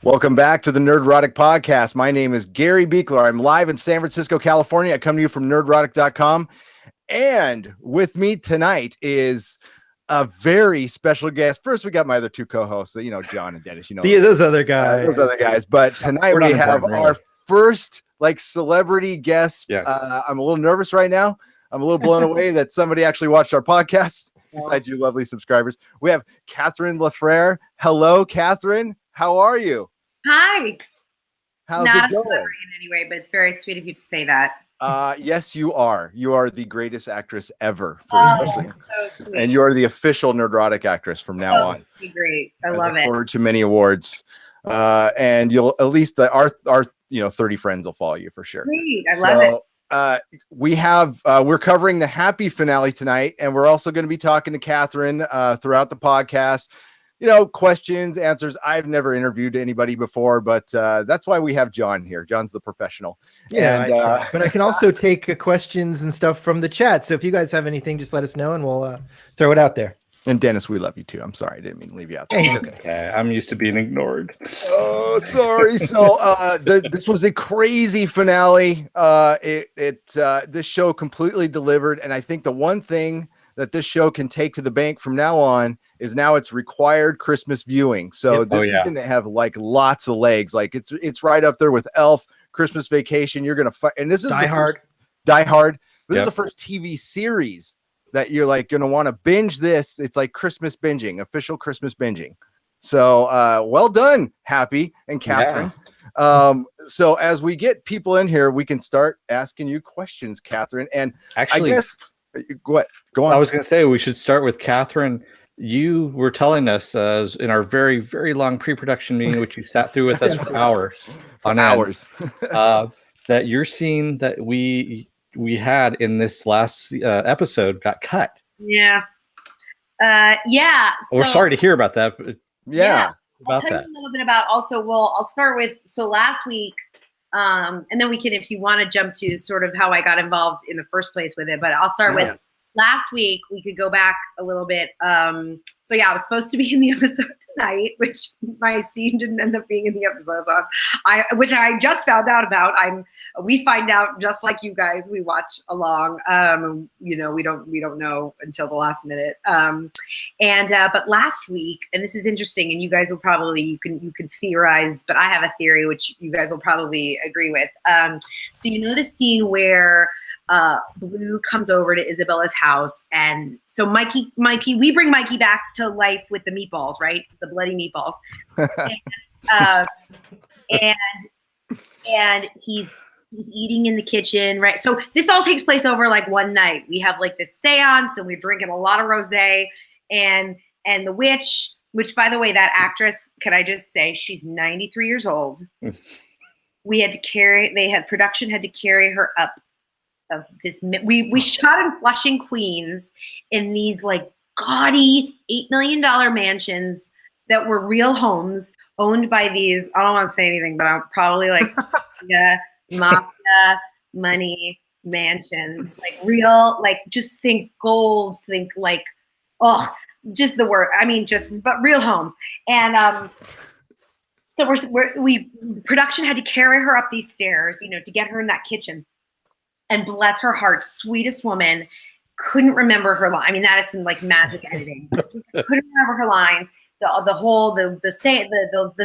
Welcome back to the Nerdrotic Podcast. My name is Gary Beekler. I'm live in San Francisco, California. I come to you from nerdrotic.com. And with me tonight is a very special guest. First, we got my other two co-hosts, John and Dennis. Those other guys. But tonight we have our first celebrity guest. Yes. I'm a little nervous right now. I'm a little blown away that somebody actually watched our podcast. Besides you lovely subscribers, we have Catherine LeFrere. Hello, Catherine. How are you? Hi. How's Not it going? a celebrity in any way, but it's very sweet of you to say that. Yes, you are. You are the greatest actress ever. So sweet. And you are the official Nerdrotic actress from now on. Great. I love look it. forward to many awards. And you'll at least our 30 friends will follow you for sure. Great. I love it. We're covering the happy finale tonight, and we're also going to be talking to Catherine throughout the podcast. Questions, answers. I've never interviewed anybody before, but that's why we have John here. John's the professional. Yeah, but I can also take questions and stuff from the chat. So if you guys have anything, just let us know and we'll throw it out there. And Dennis, we love you too. I'm sorry, I didn't mein to leave you out there. Okay, I'm used to being ignored. Oh, sorry. So this was a crazy finale. This show completely delivered, and I think the one thing that this show can take to the bank from now on is now it's required Christmas viewing. So this is going to have lots of legs. It's right up there with Elf, Christmas Vacation. You're going to find, and this is Die Hard. This is the first TV series that you're going to want to binge this. It's like Christmas binging, official Christmas binging. So well done, Happy and Catherine. Yeah. So as we get people in here, we can start asking you questions, Catherine. And actually, I guess, go on. I was going to say we should start with Catherine. You were telling us in our very, very long pre-production meeting, which you sat through with us for hours on hours, that your scene that we had in this last episode got cut. Yeah. Yeah. So, we're sorry to hear about that. But yeah. I'll tell you a little bit about also, I'll start with, so last week, and then we can, if you want to jump to sort of how I got involved in the first place with it, but I'll start with last week. We could go back a little bit. So yeah, I was supposed to be in the episode tonight, which my scene didn't end up being in the episode, which I just found out about. We find out just like you guys. We watch along. We don't know until the last minute. But last week, and this is interesting, and you guys will probably you can theorize, but I have a theory which you guys will probably agree with. So the scene where Blue comes over to Isabella's house, and so Mikey, we bring Mikey back to life with the meatballs, right? The bloody meatballs, and he's eating in the kitchen, right? So this all takes place over one night. We have this seance, and we're drinking a lot of rosé, and the witch, which by the way, that actress, can I just say, she's 93 years old. Production had to carry her up. Of this, we shot in Flushing, Queens, in these gaudy $8 million mansions that were real homes owned by these. I don't want to say anything, but I'm probably mafia money mansions, real, just think gold, think just the word. I mean, but real homes. And so production had to carry her up these stairs, to get her in that kitchen. And bless her heart, sweetest woman, couldn't remember her line. I mean, that is some magic editing. Couldn't remember her lines. The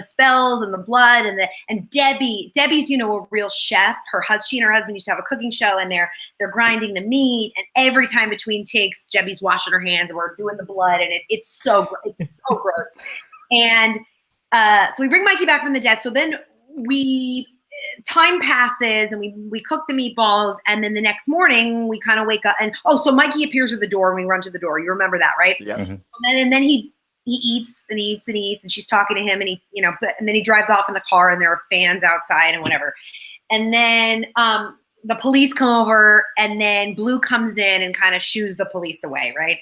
spells and the blood and Debbie's a real chef. She and her husband used to have a cooking show, and they're grinding the meat. And every time between takes, Debbie's washing her hands, and we're doing the blood, and it's so gross. And so we bring Mikey back from the dead. So then time passes, and we cook the meatballs, and then the next morning we kind of wake up, and so Mikey appears at the door, and we run to the door. You remember that, right? Yeah. Mm-hmm. And then he eats and eats and eats, and she's talking to him, and and then he drives off in the car, and there are fans outside and whatever. And then the police come over, and then Blue comes in and kind of shoos the police away, right?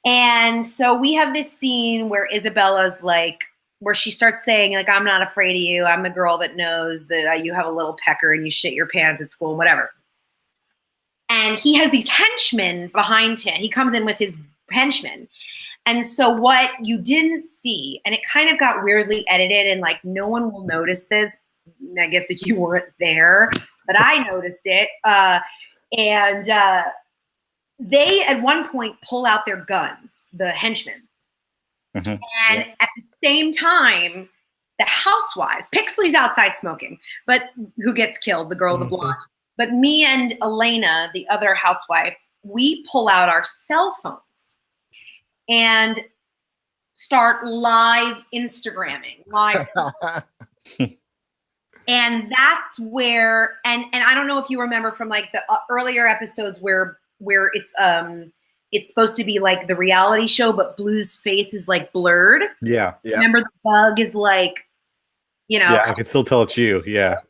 And so we have this scene where Isabella's where she starts saying, I'm not afraid of you. I'm the girl that knows that you have a little pecker and you shit your pants at school and whatever. And he has these henchmen behind him. He comes in with his henchmen. And so what you didn't see, and it kind of got weirdly edited, and like no one will notice this, I guess if you weren't there, but I noticed it. And they at one point pull out their guns, the henchmen. Mhm. And at the same time, the housewives, Pixley's outside smoking, but who gets killed, the girl, the blonde. But me and Elena, the other housewife, we pull out our cell phones and start live Instagramming, live. And that's where, and I don't know if you remember from like the earlier episodes where it's supposed to be like the reality show, but Blue's face is like blurred. Yeah. Remember the bug is like, you know. Yeah, I can still tell it's you. Yeah.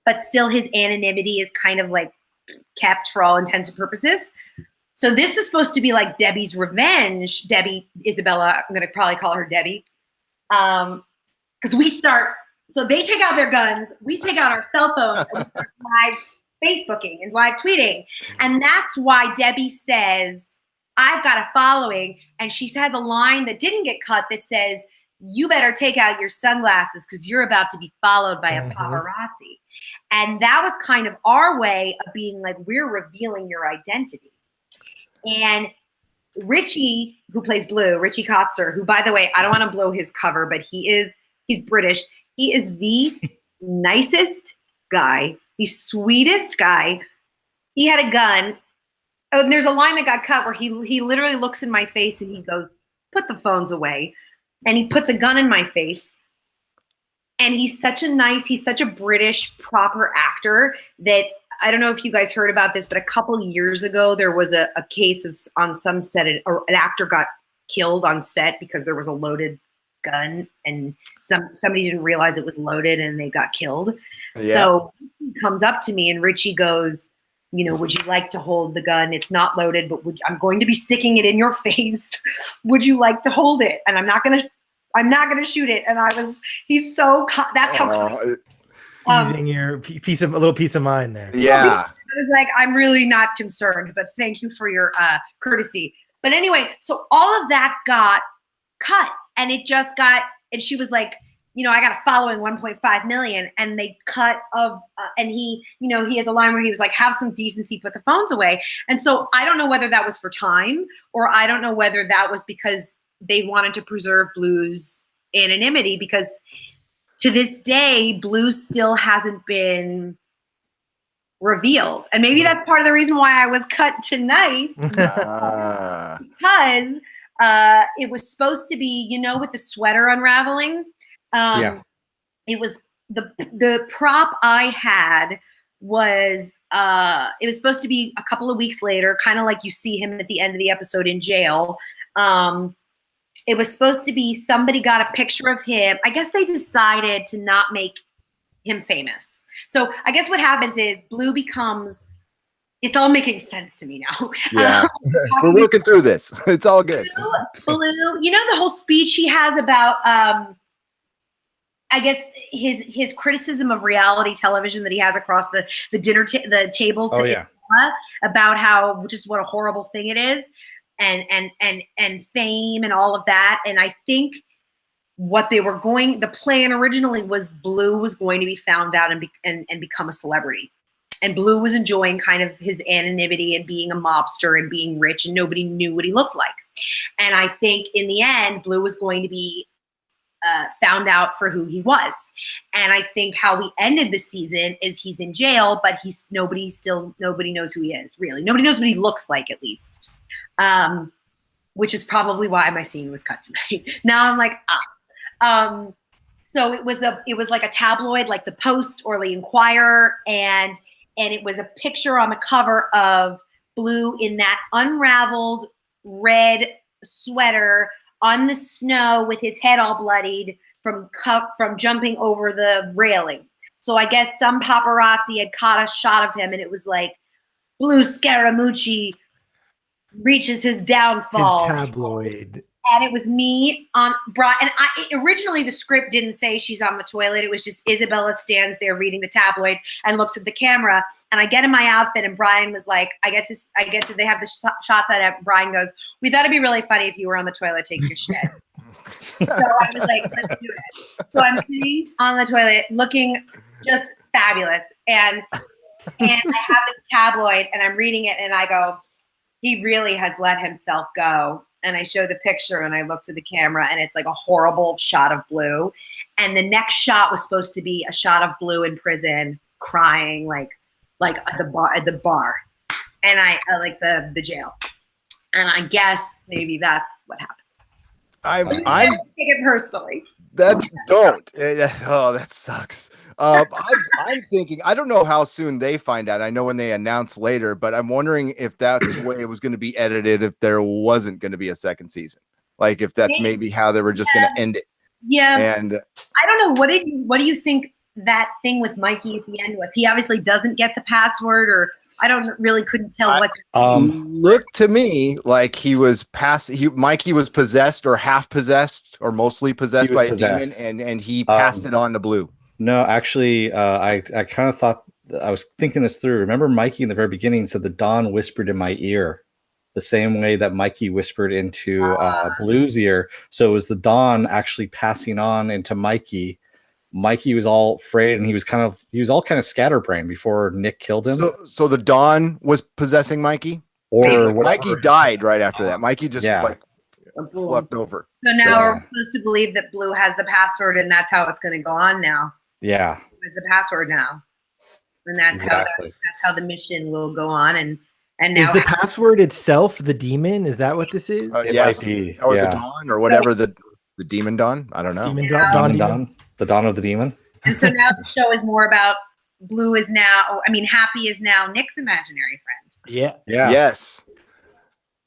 But still his anonymity is kind of like kept for all intents and purposes. So this is supposed to be like Debbie's revenge. Debbie, Isabella, I'm going to probably call her Debbie. Because we start, so they take out their guns, we take out our cell phones, and we start live Facebooking and live tweeting. And that's why Debbie says, I've got a following. And she has a line that didn't get cut that says, you better take out your sunglasses because you're about to be followed by a paparazzi. And that was kind of our way of being like, we're revealing your identity. And Richie, who plays Blue, Richie Kotzer, who, by the way, I don't want to blow his cover, but he's British. He is the nicest guy, the sweetest guy. He had a gun. Oh, and there's a line that got cut where he literally looks in my face and he goes, put the phones away. And he puts a gun in my face. And he's such a British proper actor that, I don't know if you guys heard about this, but a couple years ago, there was a case of on some set, an actor got killed on set because there was a loaded gun and somebody didn't realize it was loaded and they got killed. Yeah. So he comes up to me and Richie goes, you know, would you like to hold the gun? It's not loaded, but I'm going to be sticking it in your face. Would you like to hold it? And I'm not going to shoot it. And he's so, that's how. Easing your a little piece of mind there. Yeah. I was like, I'm really not concerned, but thank you for your courtesy. But anyway, so all of that got cut and and she was like, you know, I got a following 1.5 million and they cut and he has a line where he was like, have some decency, put the phones away. And so I don't know whether that was for time or I don't know whether that was because they wanted to preserve Blue's anonymity, because to this day, Blue still hasn't been revealed. And maybe that's part of the reason why I was cut tonight. Because it was supposed to be, you know, with the sweater unraveling. It was the prop I had was it was supposed to be a couple of weeks later, kind of like you see him at the end of the episode in jail. It was supposed to be somebody got a picture of him. I guess they decided to not make him famous. So I guess what happens is Blue becomes, it's all making sense to me now. Yeah, we're working through this. It's all good. Blue, you know the whole speech he has about, I guess his criticism of reality television that he has across the table about how just what a horrible thing it is. And fame and all of that. And I think the plan originally was Blue was going to be found out and become a celebrity. And Blue was enjoying kind of his anonymity and being a mobster and being rich and nobody knew what he looked like. And I think in the end, Blue was going to be found out for who he was. And I think how we ended the season is he's in jail, but nobody knows who he is, really. Nobody knows what he looks like, at least. Which is probably why my scene was cut tonight. Now I'm like, so it was like a tabloid, like the Post or the Inquirer, and it was a picture on the cover of Blue in that unraveled red sweater on the snow with his head all bloodied from jumping over the railing. So I guess some paparazzi had caught a shot of him, and it was like Blue Scaramucci reaches his downfall. His tabloid. And it was me on Brian. And originally the script didn't say she's on the toilet. It was just Isabella stands there reading the tabloid and looks at the camera. And I get in my outfit, and Brian was like, they have the shots at it. Brian goes, "We thought it'd be really funny if you were on the toilet taking your shit." So I was like, let's do it. So I'm sitting on the toilet looking just fabulous. And I have this tabloid and I'm reading it and I go, he really has let himself go. And I show the picture and I look to the camera and it's like a horrible shot of Blue. And the next shot was supposed to be a shot of Blue in prison crying like at the bar. And I like the jail. And I guess maybe that's what happened. I'm take it personally. Don't. Oh, that sucks. I'm thinking, I don't know how soon they find out. I know when they announce later, but I'm wondering if that's the way it was going to be edited, if there wasn't going to be a second season. Like if that's maybe how they were just going to end it. Yeah. And I don't know. What do you think that thing with Mikey at the end was? He obviously doesn't get the password, or I couldn't tell what. Looked to me like he was Mikey was possessed or half possessed or mostly possessed by a demon, and he passed it on to Blue. No, actually, I kind of thought, I was thinking this through. Remember, Mikey in the very beginning said the Dawn whispered in my ear, the same way that Mikey whispered into Blue's ear. So it was the Dawn actually passing on into Mikey. Mikey was all afraid, and he was all kind of scatterbrained before Nick killed him. So the Dawn was possessing Mikey, or Mikey died right after that. Mikey just flipped over. So now we're supposed to believe that Blue has the password, and that's how it's going to go on now. Yeah, has the password now, and that's how the mission will go on. And now is the password itself the demon? Is that what this is? Yes, the Dawn or whatever the demon Dawn. I don't know. Demon Dawn. The Dawn of the Demon. And so now the show is more about Happy is now Nick's imaginary friend. Yeah. Yes.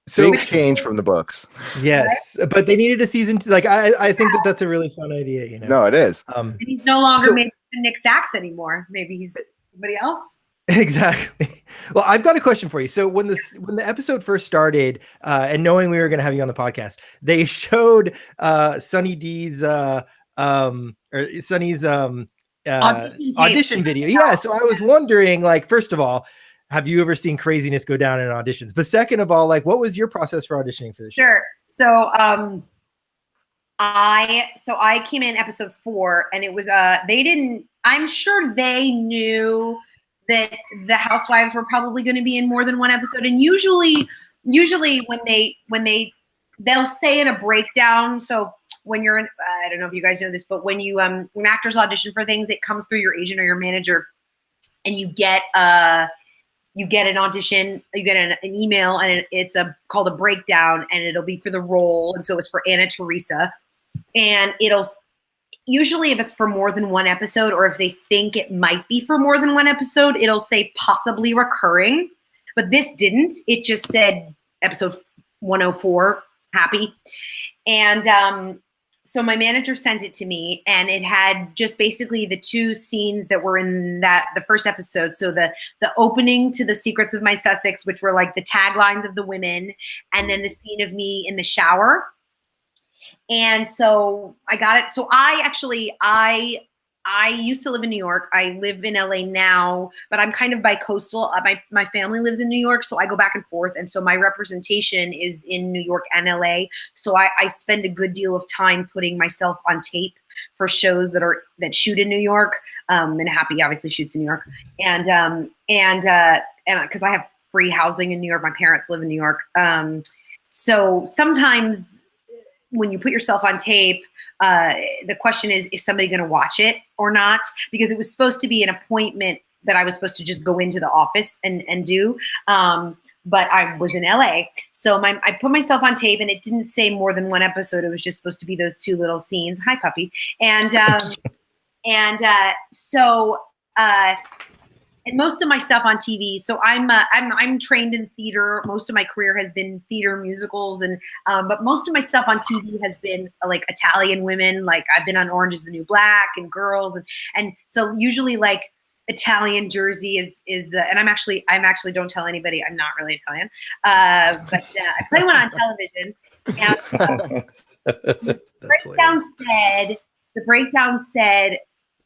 So big change from the books. Yes, right? But they needed a season 2. Like I think that's a really fun idea. You know. No, it is. And he's no longer maybe Nick Sachs anymore. Maybe he's somebody else. Exactly. Well, I've got a question for you. So when the episode first started, and knowing we were going to have you on the podcast, they showed Sunny D's or Sunny's audition video. Yeah. So I was wondering, like, first of all, have you ever seen craziness go down in auditions? But second of all, like, what was your process for auditioning for the show? Sure. So I came in episode 4, and it was I'm sure they knew that the housewives were probably going to be in more than one episode. And usually when they'll say in a breakdown, so when you're in, I don't know if you guys know this, but when when actors audition for things, it comes through your agent or your manager, and you get an audition, you get an email, and it's called a breakdown, and it'll be for the role. And so it was for Anna-Theresa, and it'll usually, if it's for more than one episode, or if they think it might be for more than one episode, it'll say possibly recurring, but this didn't. It just said episode 104, Happy. And so my manager sent it to me, and it had just basically the 2 scenes that were in the first episode. So the opening to The Secrets of My Sussex, which were like the taglines of the women, and then the scene of me in the shower. And so I got it. So I used to live in New York. I live in LA now, but I'm kind of bi-coastal. My family lives in New York, so I go back and forth. And so my representation is in New York and LA. So I spend a good deal of time putting myself on tape for shows that shoot in New York. And Happy obviously shoots in New York. And because I have free housing in New York, my parents live in New York. So sometimes when you put yourself on tape, the question is somebody going to watch it or not? Because it was supposed to be an appointment that I was supposed to just go into the office and do. But I was in LA. So I put myself on tape, and it didn't say more than one episode. It was just supposed to be those 2 little scenes. Hi, puppy. And and most of my stuff on TV. So I'm trained in theater. Most of my career has been theater, musicals, and but most of my stuff on TV has been like Italian women. Like I've been on Orange Is the New Black and Girls, and so usually like Italian Jersey is and I'm actually don't tell anybody, I'm not really Italian, but I play one on television. And the breakdown said,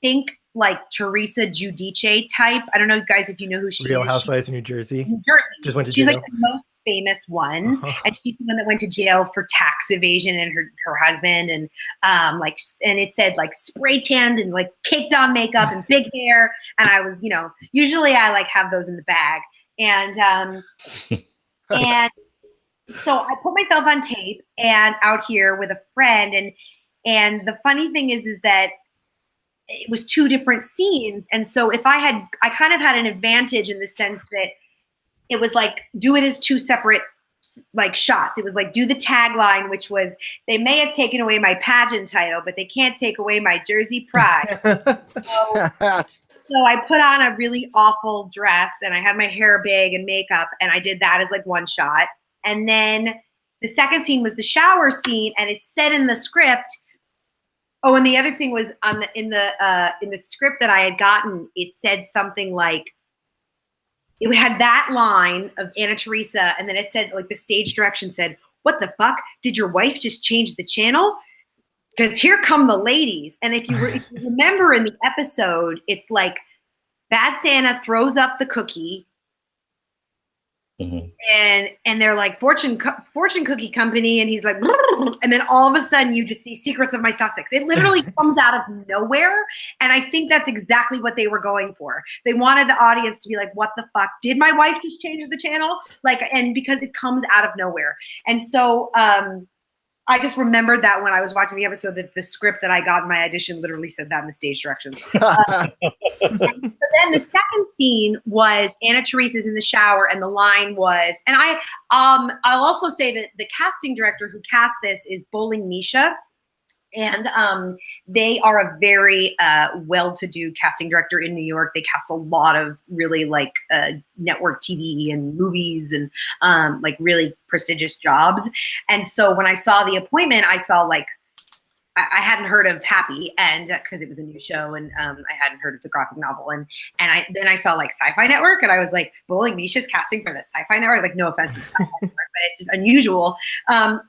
think like Teresa Giudice type. I don't know, guys, if you know who she is. Real Housewives of New Jersey. New Jersey. Just went to She's jail. like the most famous one, and she's the one that went to jail for tax evasion, and her husband, and and it said like spray tanned and like caked on makeup and big hair, and I was, usually I like have those in the bag, and and so I put myself on tape and out here with a friend, and the funny thing is that it was 2 different scenes, and so I kind of had an advantage in the sense that it was like, do it as 2 separate like shots. It was like, do the tagline, which was, they may have taken away my pageant title, but they can't take away my Jersey pride. So I put on a really awful dress, and I had my hair big and makeup, and I did that as like 1 shot. And then the second scene was the shower scene, and it said in the script, oh, and the other thing was in the script that I had gotten, it said something like, it had that line of Anna-Theresa, and then it said, like, the stage direction said, what the fuck? Did your wife just change the channel? Because here come the ladies. And if you remember in the episode, it's like Bad Santa throws up the cookie, and they're like, Fortune Cookie Company, and he's like, and then all of a sudden you just see Secrets of My Sussex. It literally comes out of nowhere, and I think that's exactly what they were going for. They wanted the audience to be like, what the fuck? Did my wife just change the channel? Like, and because it comes out of nowhere. And so I just remembered that when I was watching the episode, that the script that I got in my audition literally said that in the stage directions. So then the second scene was Anna-Theresa's in the shower, and the line was, and I'll also say that the casting director who cast this is Bowling Misha. And they are a very well-to-do casting director in New York. They cast a lot of really like network TV and movies and like really prestigious jobs. And so when I saw the appointment, I saw like, I hadn't heard of Happy, and because it was a new show, and I hadn't heard of the graphic novel, and then I saw like Sci-Fi Network, and I was like, Bowling Misha's casting for the Sci-Fi Network. Like, no offense to Sci-Fi Network, but it's just unusual. And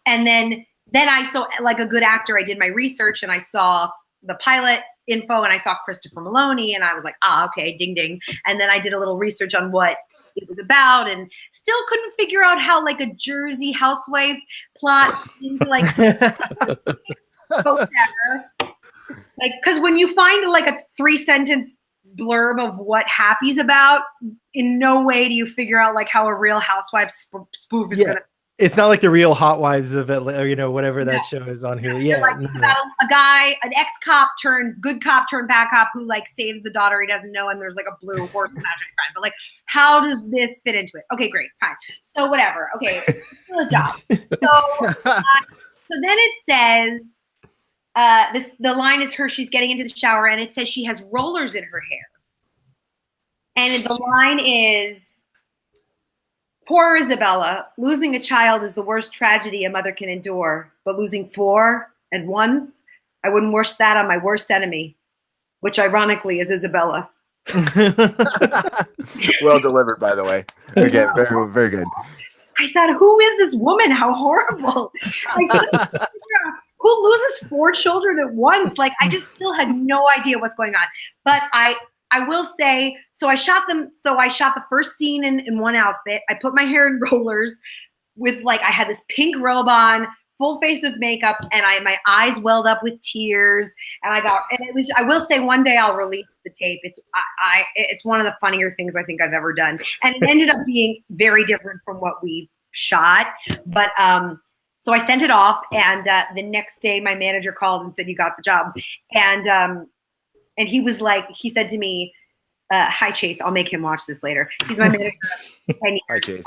then I saw, like a good actor, I did my research, and I saw the pilot info, and I saw Christopher Maloney, and I was like, okay, ding, ding. And then I did a little research on what it was about, and still couldn't figure out how like a Jersey housewife plot seemed to like, but whatever. Like, because when you find like a 3-sentence blurb of what Happy's about, in no way do you figure out like how a Real Housewives spoof is gonna. It's not like the Real Housewives of Atlanta, or whatever that show is on here. Yeah, like, about a guy, an ex-cop turned good cop turned bad cop who like saves the daughter he doesn't know, and there's like a blue horse imaginary friend. But like, how does this fit into it? Okay, great, fine. So whatever. Okay, still a job. So then it says, the line is her. She's getting into the shower, and it says she has rollers in her hair, and the line is, poor Isabella, losing a child is the worst tragedy a mother can endure, but losing 4 at once, I wouldn't wish that on my worst enemy, which ironically is Isabella. Well delivered, by the way. Again, very, very good. I thought, who is this woman? How horrible. Who loses 4 children at once? Like, I just still had no idea what's going on. But I will say, so I shot the first scene in one outfit. I put my hair in rollers with like, I had this pink robe on, full face of makeup, and my eyes welled up with tears. And I will say one day I'll release the tape. It's one of the funnier things I think I've ever done. And it ended up being very different from what we shot. But, so I sent it off, and the next day my manager called and said, you got the job. And he was like, he said to me, hi, Chase, I'll make him watch this later. He's my manager. Hi, Chase.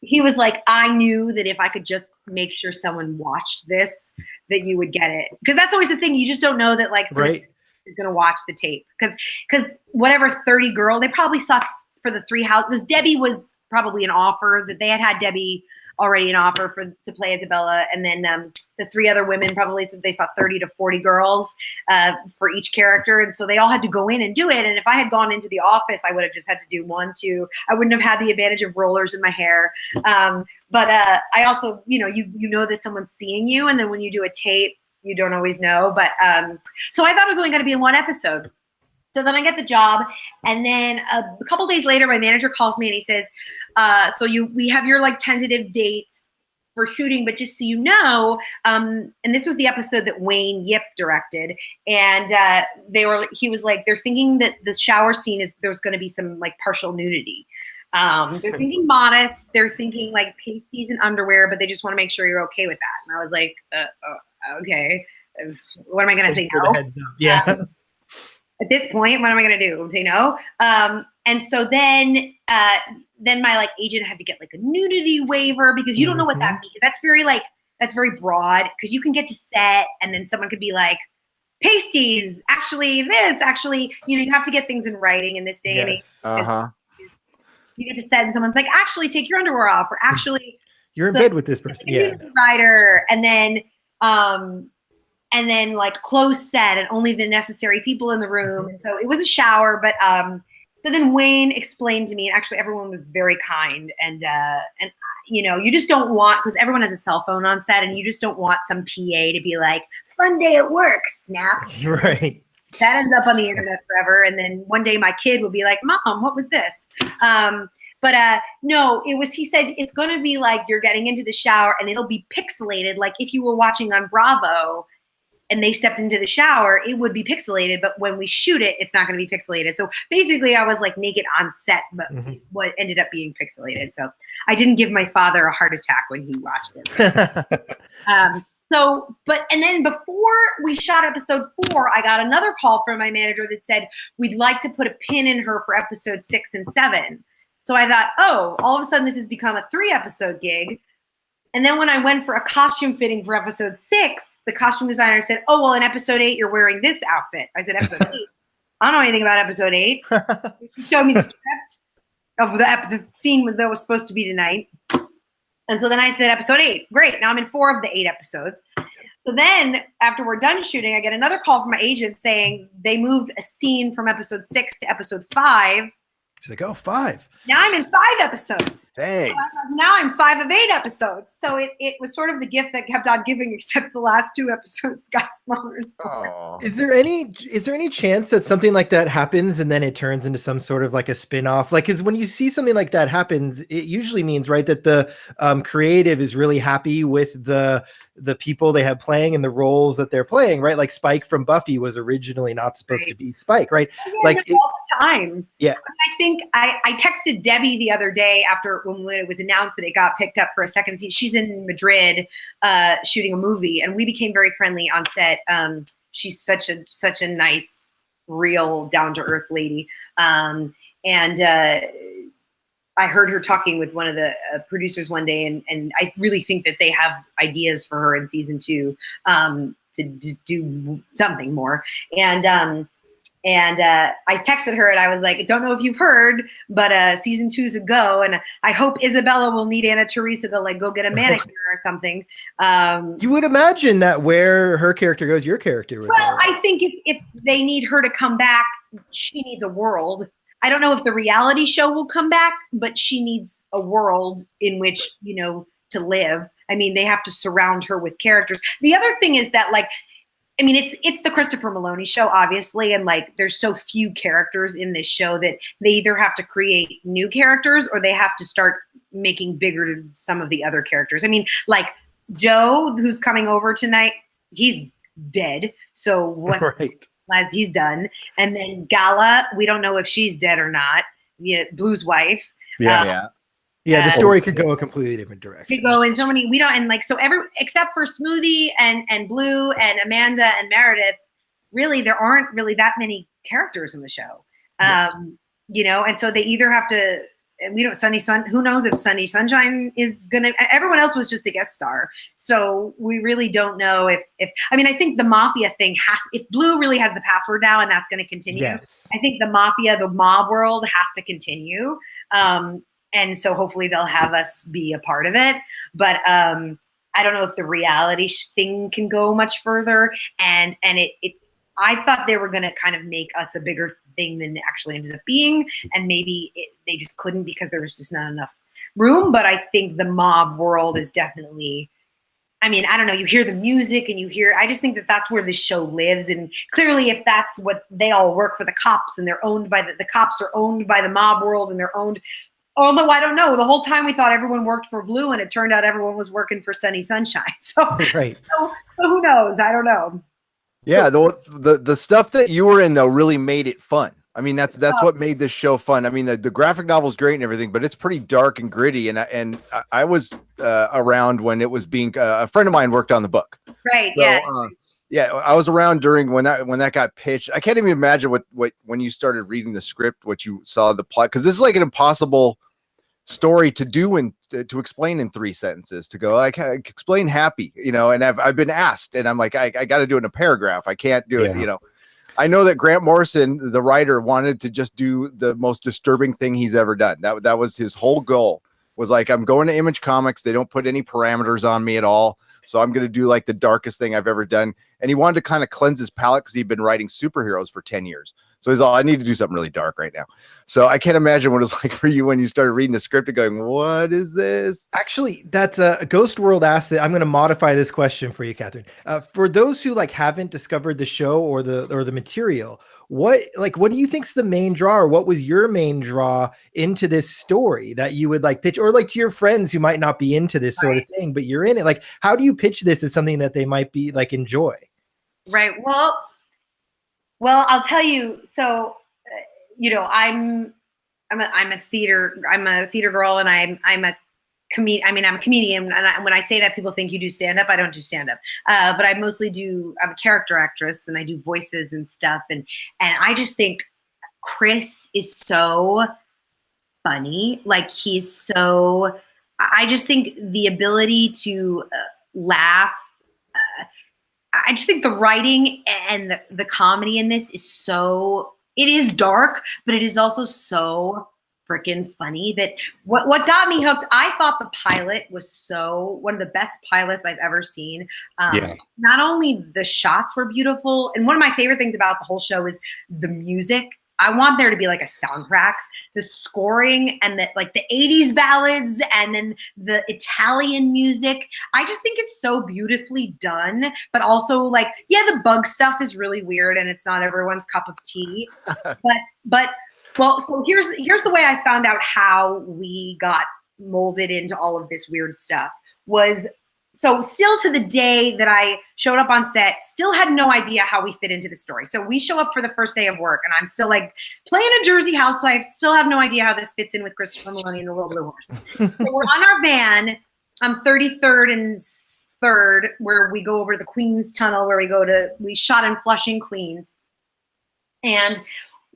He was like, I knew that if I could just make sure someone watched this, that you would get it. Because that's always the thing. You just don't know that like someone is going to watch the tape. Because whatever 30 girl, they probably saw for the 3 houses. Debbie was probably an offer that they had Debbie already an offer to play Isabella, and then the 3 other women probably said they saw 30 to 40 girls for each character, and so they all had to go in and do it. And if I had gone into the office, I would have just had to do 1, 2. I wouldn't have had the advantage of rollers in my hair. But I also, you know that someone's seeing you, and then when you do a tape, you don't always know. But so I thought it was only going to be in one episode. So then I get the job, and then a couple days later, my manager calls me and he says, we have your like tentative dates for shooting, but just so you know, and this was the episode that Wayne Yip directed, and he was like, they're thinking that the shower scene there's going to be some like partial nudity. They're thinking modest, they're thinking like pasties and underwear, but they just want to make sure you're okay with that. And I was like, okay, what am I going to say no? Yeah. At this point, what am I going to do? Say no? And so then my like agent had to get like a nudity waiver because you don't know what that means. That's very broad because you can get to set and then someone could be like, pasties, you have to get things in writing in this day and age. You get to set and someone's like, actually take your underwear off, or actually you're in bed with this person. Yeah. Writer, and then like close set and only the necessary people in the room. And so it was a shower, but so then Wayne explained to me, and actually everyone was very kind, and you just don't want, because everyone has a cell phone on set, and you just don't want some PA to be like, fun day at work, snap. Right. That ends up on the internet forever. And then one day my kid will be like, Mom, what was this? But no, he said, it's going to be like you're getting into the shower and it'll be pixelated. Like if you were watching on Bravo and they stepped into the shower, it would be pixelated. But when we shoot it, it's not going to be pixelated. So basically I was like naked on set, but what ended up being pixelated. So I didn't give my father a heart attack when he watched it. And then before we shot episode 4, I got another call from my manager that said, we'd like to put a pin in her for episode 6 and 7. So I thought, all of a sudden this has become a 3-episode gig. And then when I went for a costume fitting for episode 6, the costume designer said, in episode 8, you're wearing this outfit. I said, episode 8? I don't know anything about episode 8. She showed me the script of the scene that was supposed to be tonight. And so then I said, episode 8. Great. Now I'm in 4 of the 8 episodes. So then after we're done shooting, I get another call from my agent saying they moved a scene from episode 6 to episode 5. She's like, 5. Now I'm in 5 episodes. Dang. So now I'm 5 of 8 episodes. So it was sort of the gift that kept on giving, except the last 2 episodes got smaller and smaller. Oh. Is there any chance that something like that happens and then it turns into some sort of like a spin-off? Like, because when you see something like that happens, it usually means, right, that the creative is really happy with the people they have playing and the roles that they're playing, right? Like Spike from Buffy was originally not supposed to be Spike, right? Yeah, like all the time. Yeah. I think I texted Debbie the other day after when it was announced that it got picked up for a second season. She's in Madrid shooting a movie, and we became very friendly on set. She's such a nice, real, down-to-earth lady. I heard her talking with one of the producers one day, and I really think that they have ideas for her in season 2 to do something more. And I texted her and I was like, I don't know if you've heard, but season 2's a go, and I hope Isabella will need Anna-Theresa to like go get a manicure or something. You would imagine that where her character goes, your character would. Well, I think if they need her to come back, she needs a world. I don't know if the reality show will come back, but she needs a world in which, to live. I mean, they have to surround her with characters. The other thing is that, like, I mean, it's the Christopher Maloney show, obviously, and like there's so few characters in this show that they either have to create new characters or they have to start making bigger some of the other characters. I mean, like Joe, who's coming over tonight, he's dead. So what? Right. As he's done. And then Gala, we don't know if she's dead or not. Blue's wife. Yeah. The story could go a completely different direction. Could go in so many, we don't, and like, so except for Smoothie and Blue and Amanda and Meredith, really, there aren't really that many characters in the show. And so they either have to, and we don't, who knows if Sunny Sunshine is gonna, everyone else was just a guest star. So we really don't know if I mean, I think the Mafia thing if Blue really has the password now and that's gonna continue, yes. I think the Mafia, the mob world has to continue. And so hopefully they'll have us be a part of it. But I don't know if the reality thing can go much further. And I thought they were going to kind of make us a bigger thing than it actually ended up being. And maybe they just couldn't because there was just not enough room, but I think the mob world is definitely, I mean, I don't know, you hear the music and I just think that that's where this show lives. And clearly if that's what they all work for, the cops, and they're owned by the cops are owned by the mob world, and they're owned, although I don't know, the whole time we thought everyone worked for Blue, and it turned out everyone was working for Sunny Sunshine. So, right. So who knows? I don't know. Yeah, the stuff that you were in though really made it fun. I mean, that's what made this show fun. I mean, the graphic novel is great and everything, but it's pretty dark and gritty. And I was around when it was being a friend of mine worked on the book. Right. So, yeah. I was around during when that got pitched. I can't even imagine what when you started reading the script, what you saw the plot, because this is like an impossible story to do and to explain in 3 sentences, to go like explain Happy, and I've been asked, and I'm like, I got to do it in a paragraph. I can't do it, I know that Grant Morrison, the writer, wanted to just do the most disturbing thing he's ever done. That was his whole goal, was like, I'm going to Image Comics. They don't put any parameters on me at all. So I'm going to do like the darkest thing I've ever done. And he wanted to kind of cleanse his palate because he'd been writing superheroes for 10 years. So he's all, I need to do something really dark right now. So I can't imagine what it's like for you when you started reading the script and going, what is this? Actually, that's a Ghost World asked that. I'm going to modify this question for you, Catherine. For those who haven't discovered the show or the material, what do you think's the main draw, or what was your main draw into this story that you would pitch, or to your friends who might not be into this sort of thing, but you're in it? How do you pitch this as something that they might be enjoy? Right. Well, I'll tell you. So, I'm a theater girl, and I'm a comedian. I mean, I'm a comedian, and when I say that, people think you do stand up. I don't do stand up, but I mostly I'm a character actress, and I do voices and stuff. And I just think Chris is so funny. He's so. I just think the ability to laugh. I just think the writing and the comedy in this is so, it is dark, but it is also so freaking funny that what got me hooked, I thought the pilot was one of the best pilots I've ever seen. Not only the shots were beautiful, and one of my favorite things about the whole show is the music. I want there to be a soundtrack, the scoring, and the 80s ballads, and then the Italian music. I just think it's so beautifully done, but also the bug stuff is really weird and it's not everyone's cup of tea. So here's the way I found out how we got molded into all of this weird stuff was, so still to the day that I showed up on set, still had no idea how we fit into the story. So we show up for the first day of work, and I'm still playing a Jersey house, so I still have no idea how this fits in with Christopher Maloney and the Little Blue Horse. So we're on our van on 33rd and 3rd, where we go over the Queens Tunnel, where we shot in Flushing, Queens. And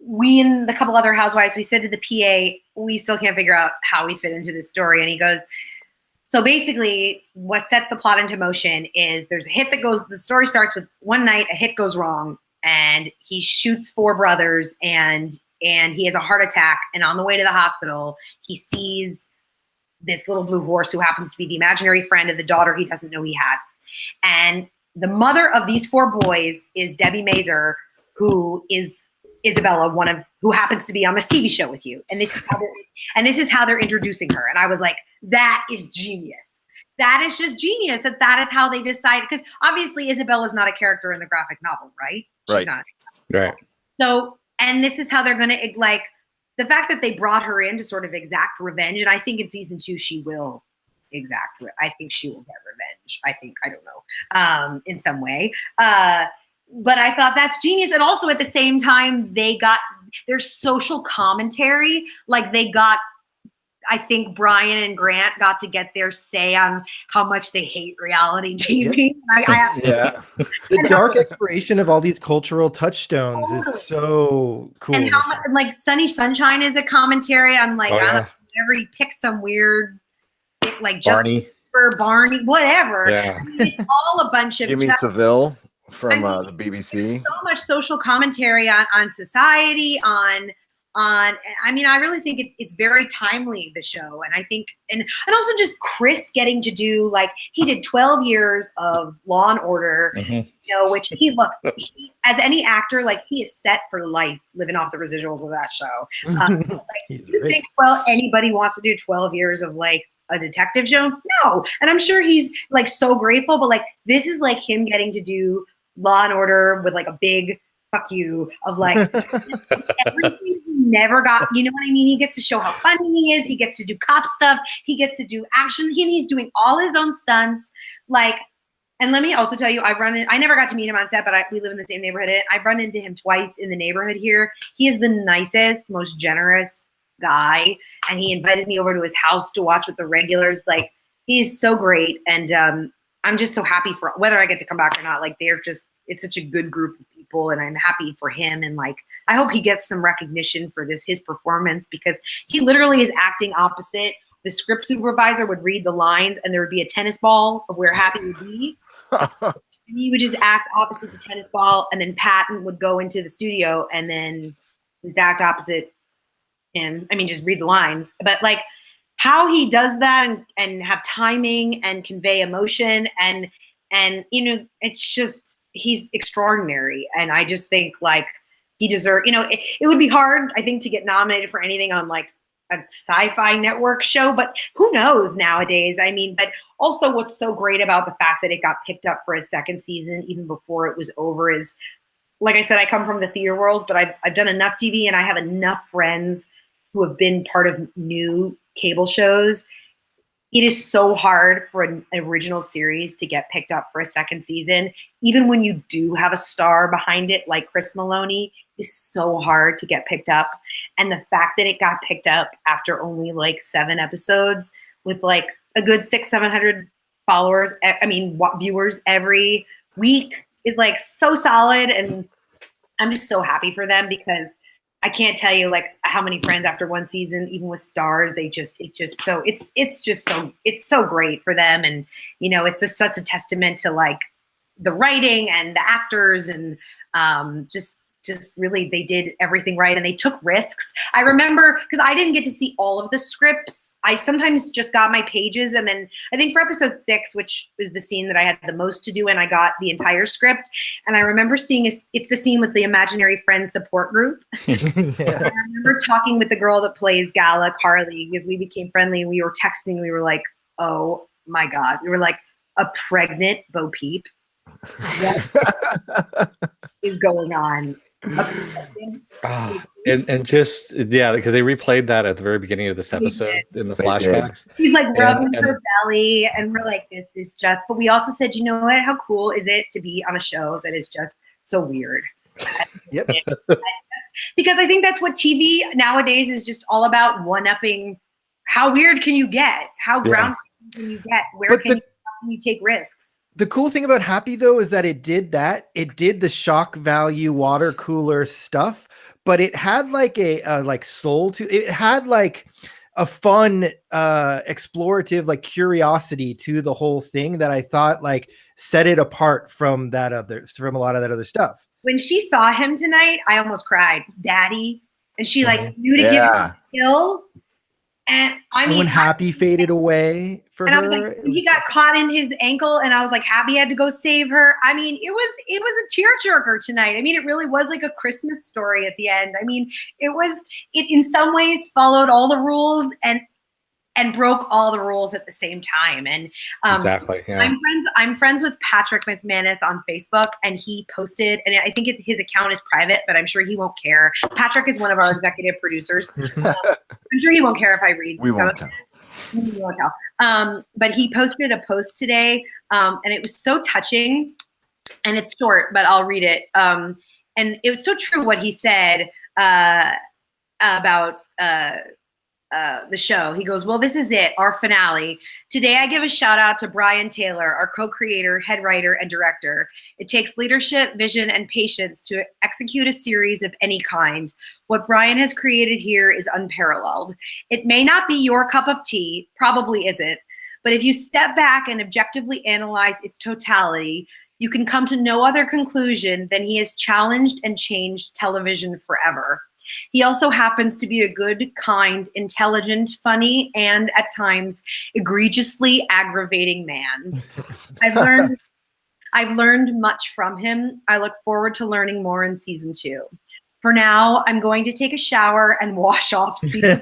we and the couple other housewives, we said to the PA, we still can't figure out how we fit into this story. And he goes, so basically what sets the plot into motion is there's a hit the story starts with one night, a hit goes wrong, and he shoots 4 brothers, and he has a heart attack. And on the way to the hospital, he sees this little blue horse who happens to be the imaginary friend of the daughter he doesn't know he has. And the mother of these 4 boys is Debbie Mazur, who is Isabella, who happens to be on this TV show with you. And this is how they're introducing her. And I was like, that is genius. That is just genius that is how they decide. Because obviously Isabella's not a character in the graphic novel, right? She's not. Right. So, and this is how they're going to, the fact that they brought her in to sort of exact revenge. And I think in season 2, she will I think she will get revenge. I don't know, in some way. But I thought that's genius. And also at the same time, they got their social commentary. I think Brian and Grant got to get their say on how much they hate reality TV. Yeah. The dark exploration of all these cultural touchdoms is so cool. And how much, Sunny Sunshine is a commentary on I don't know, whenever he picks some weird, just Barney. For Barney, whatever. Yeah. It's all a bunch of Jimmy Savile from the BBC. So much social commentary on society, on on. I mean, I really think it's very timely, the show. And I think, and also just Chris getting to do, like, he did 12 years of Law and Order, you know, which he as any actor, like, he is set for life living off the residuals of that show. Like, you think, well, anybody wants to do 12 years of like a detective show? No. And I'm sure he's like so grateful, but like, this is like him getting to do Law and Order with like a big fuck you of like everything he never got. You know what I mean? He gets to show how funny he is. He gets to do cop stuff. He gets to do action. He's doing all his own stunts. Like, and let me also tell you, I never got to meet him on set, but we live in the same neighborhood. I've run into him twice in the neighborhood here. He is the nicest, most generous guy. And he invited me over to his house to watch with the regulars. Like, he's so great. And I'm just so happy for whether I get to come back or not. Like, it's such a good group of people, and I'm happy for him. And like, I hope he gets some recognition for his performance, because he literally is acting opposite. The script supervisor would read the lines and there would be a tennis ball of where Happy would be. And he would just act opposite the tennis ball, and then Patton would go into the studio and then just act opposite him. I mean, just read the lines. But like, how he does that and have timing and convey emotion and you know, it's just, he's extraordinary. And I just think like he deserves, you know, it would be hard, I think, to get nominated for anything on like a sci-fi network show, but who knows nowadays? I mean, but also what's so great about the fact that it got picked up for a second season even before it was over is, like I said, I come from the theater world, but I've done enough TV and I have enough friends who have been part of new cable shows. It is so hard for an original series to get picked up for a second season. Even when you do have a star behind it, like Chris Maloney, is so hard to get picked up. And the fact that it got picked up after only like 7 episodes with like a good 600-700 followers, I mean, viewers every week is like so solid. And I'm just so happy for them, because I can't tell you like how many friends after one season, even with stars, it's so great for them. And, you know, it's just such a testament to like the writing and the actors, and just really, they did everything right and they took risks. I remember, because I didn't get to see all of the scripts. I sometimes just got my pages, and then I think for episode 6, which was the scene that I had the most to do, and I got the entire script. And I remember seeing it's the scene with the imaginary friends support group. Yeah. I remember talking with the girl that plays Gala, Carly, because we became friendly, and we were texting. We were like, oh my God. We were like, a pregnant Bo Peep. What is going on? And just, yeah, because they replayed that at the very beginning of this episode in the flashbacks. He's like rubbing her belly, and we're like, this is just, but we also said, you know what, how cool is it to be on a show that is just so weird? Yep. Because I think that's what TV nowadays is, just all about one-upping. How weird can you get? How grounded can you get? Where can you take risks? The cool thing about Happy, though, is that it did the shock value water cooler stuff, but it had like a like soul to it. Had like a fun, explorative, like curiosity to the whole thing that I thought like set it apart from a lot of that other stuff. When she saw him tonight, I almost cried, Daddy, and she like knew to give him kills. And I mean, when Happy faded away for her, I was like, he got caught in his ankle, and I was like, Happy had to go save her. I mean, it was a tearjerker tonight. I mean, it really was like a Christmas story at the end. I mean, it in some ways followed all the rules and broke all the rules at the same time. And exactly, yeah. I'm friends with Patrick McManus on Facebook, and he posted, and I think his account is private, but I'm sure he won't care. Patrick is one of our executive producers. I'm sure he won't care if I read. We won't tell. We won't tell. But he posted a post today, and it was so touching, and it's short, but I'll read it. And it was so true what he said about the show. He goes, well, this is it, our finale. Today, I give a shout out to Brian Taylor, our co-creator, head writer, and director. It takes leadership, vision, and patience to execute a series of any kind. What Brian has created here is unparalleled. It may not be your cup of tea, probably isn't, but if you step back and objectively analyze its totality, you can come to no other conclusion than he has challenged and changed television forever. He also happens to be a good, kind, intelligent, funny, and at times egregiously aggravating man. I've learned much from him. I look forward to learning more in season 2. For now, I'm going to take a shower and wash off season.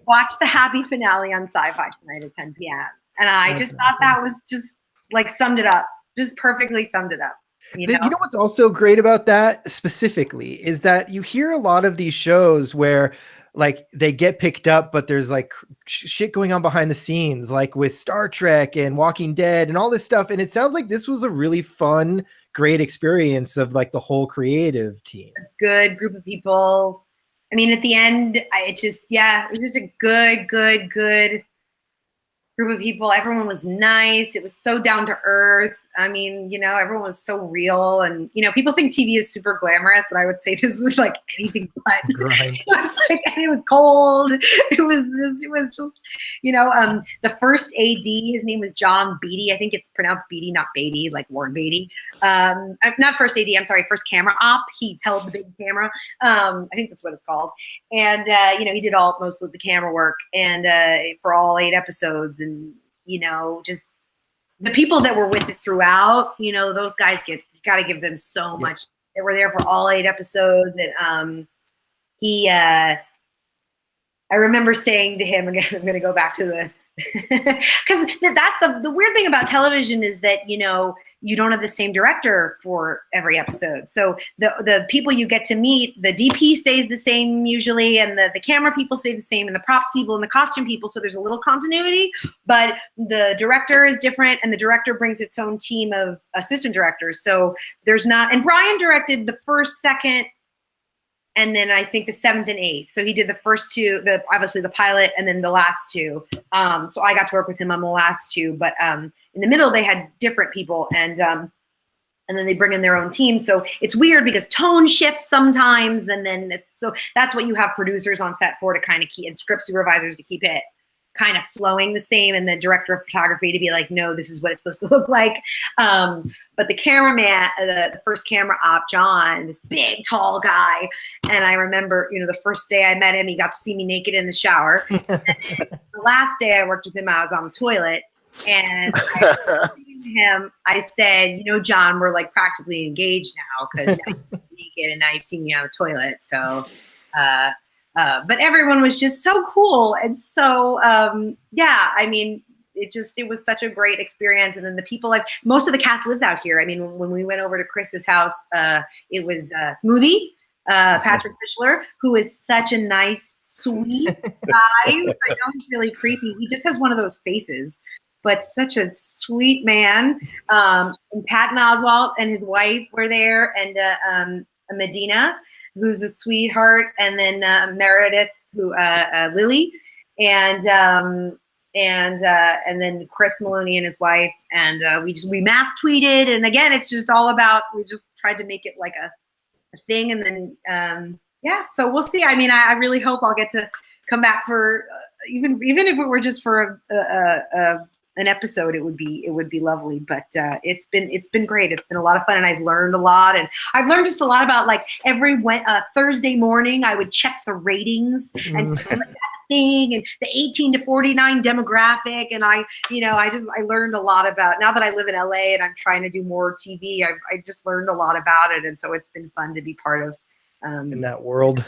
Watch the happy finale on Sci-Fi tonight at 10 p.m. And I just thought that was just like summed it up, just perfectly summed it up. You know what's also great about that specifically is that you hear a lot of these shows where like they get picked up, but there's like shit going on behind the scenes, like with Star Trek and Walking Dead and all this stuff. And it sounds like this was a really fun, great experience of like the whole creative team. A good group of people. I mean, at the end, it was just a good group of people. Everyone was nice. It was so down to earth. I mean, everyone was so real. And, people think TV is super glamorous. And I would say this was like anything but. Grind. It was like, and it was cold. It was just, the first AD, his name was John Beatty. I think it's pronounced Beatty, not Beatty, like Warren Beatty. Not first AD, I'm sorry, first camera op. He held the big camera. I think that's what it's called. And, he did most of the camera work and for all 8 episodes. And, just the people that were with it throughout, those guys got to give them so much. They were there for all 8 episodes. And I remember saying to him, again, I'm going to go back to the, because that's the weird thing about television is that, you don't have the same director for every episode. So the people you get to meet, the DP stays the same usually, and the camera people stay the same, and the props people and the costume people. So there's a little continuity, but the director is different, and the director brings its own team of assistant directors. So there's not, and Brian directed the first, second, and then I think the 7th and 8th. So he did the first 2, obviously the pilot, and then the last 2. So I got to work with him on the last 2, but in the middle they had different people, and then they bring in their own team. So it's weird because tone shifts sometimes, and then so that's what you have producers on set for, to kind of keep, and script supervisors to keep it kind of flowing the same, and the director of photography to be like, no, this is what it's supposed to look like. But the cameraman, the first camera op, John, this big, tall guy. And I remember, the first day I met him, he got to see me naked in the shower. And the last day I worked with him, I was on the toilet. And I said to him, I said, John, we're like practically engaged now, because now you're naked and now you've seen me on the toilet. So, but everyone was just so cool. And so, I mean, it was such a great experience. And then the people, like most of the cast lives out here. I mean, when we went over to Chris's house, it was Smoothie, Patrick Fischler, who is such a nice, sweet guy. I know he's really creepy. He just has one of those faces, but such a sweet man. And Patton Oswalt and his wife were there, and Medina, who's a sweetheart, and then Meredith, who Lily, and then Chris Maloney and his wife, and we mass tweeted, and again, it's just all about, we just tried to make it like a thing, and then so we'll see. I mean, I really hope I'll get to come back for even if it were just for an episode, it would be lovely. But it's been great. It's been a lot of fun, and I've learned a lot, and I've learned just a lot about, like, every Thursday morning I would check the ratings and stuff like that thing, and the 18 to 49 demographic, and I learned a lot about, now that I live in LA and I'm trying to do more TV, I just learned a lot about it, and so it's been fun to be part of in that world.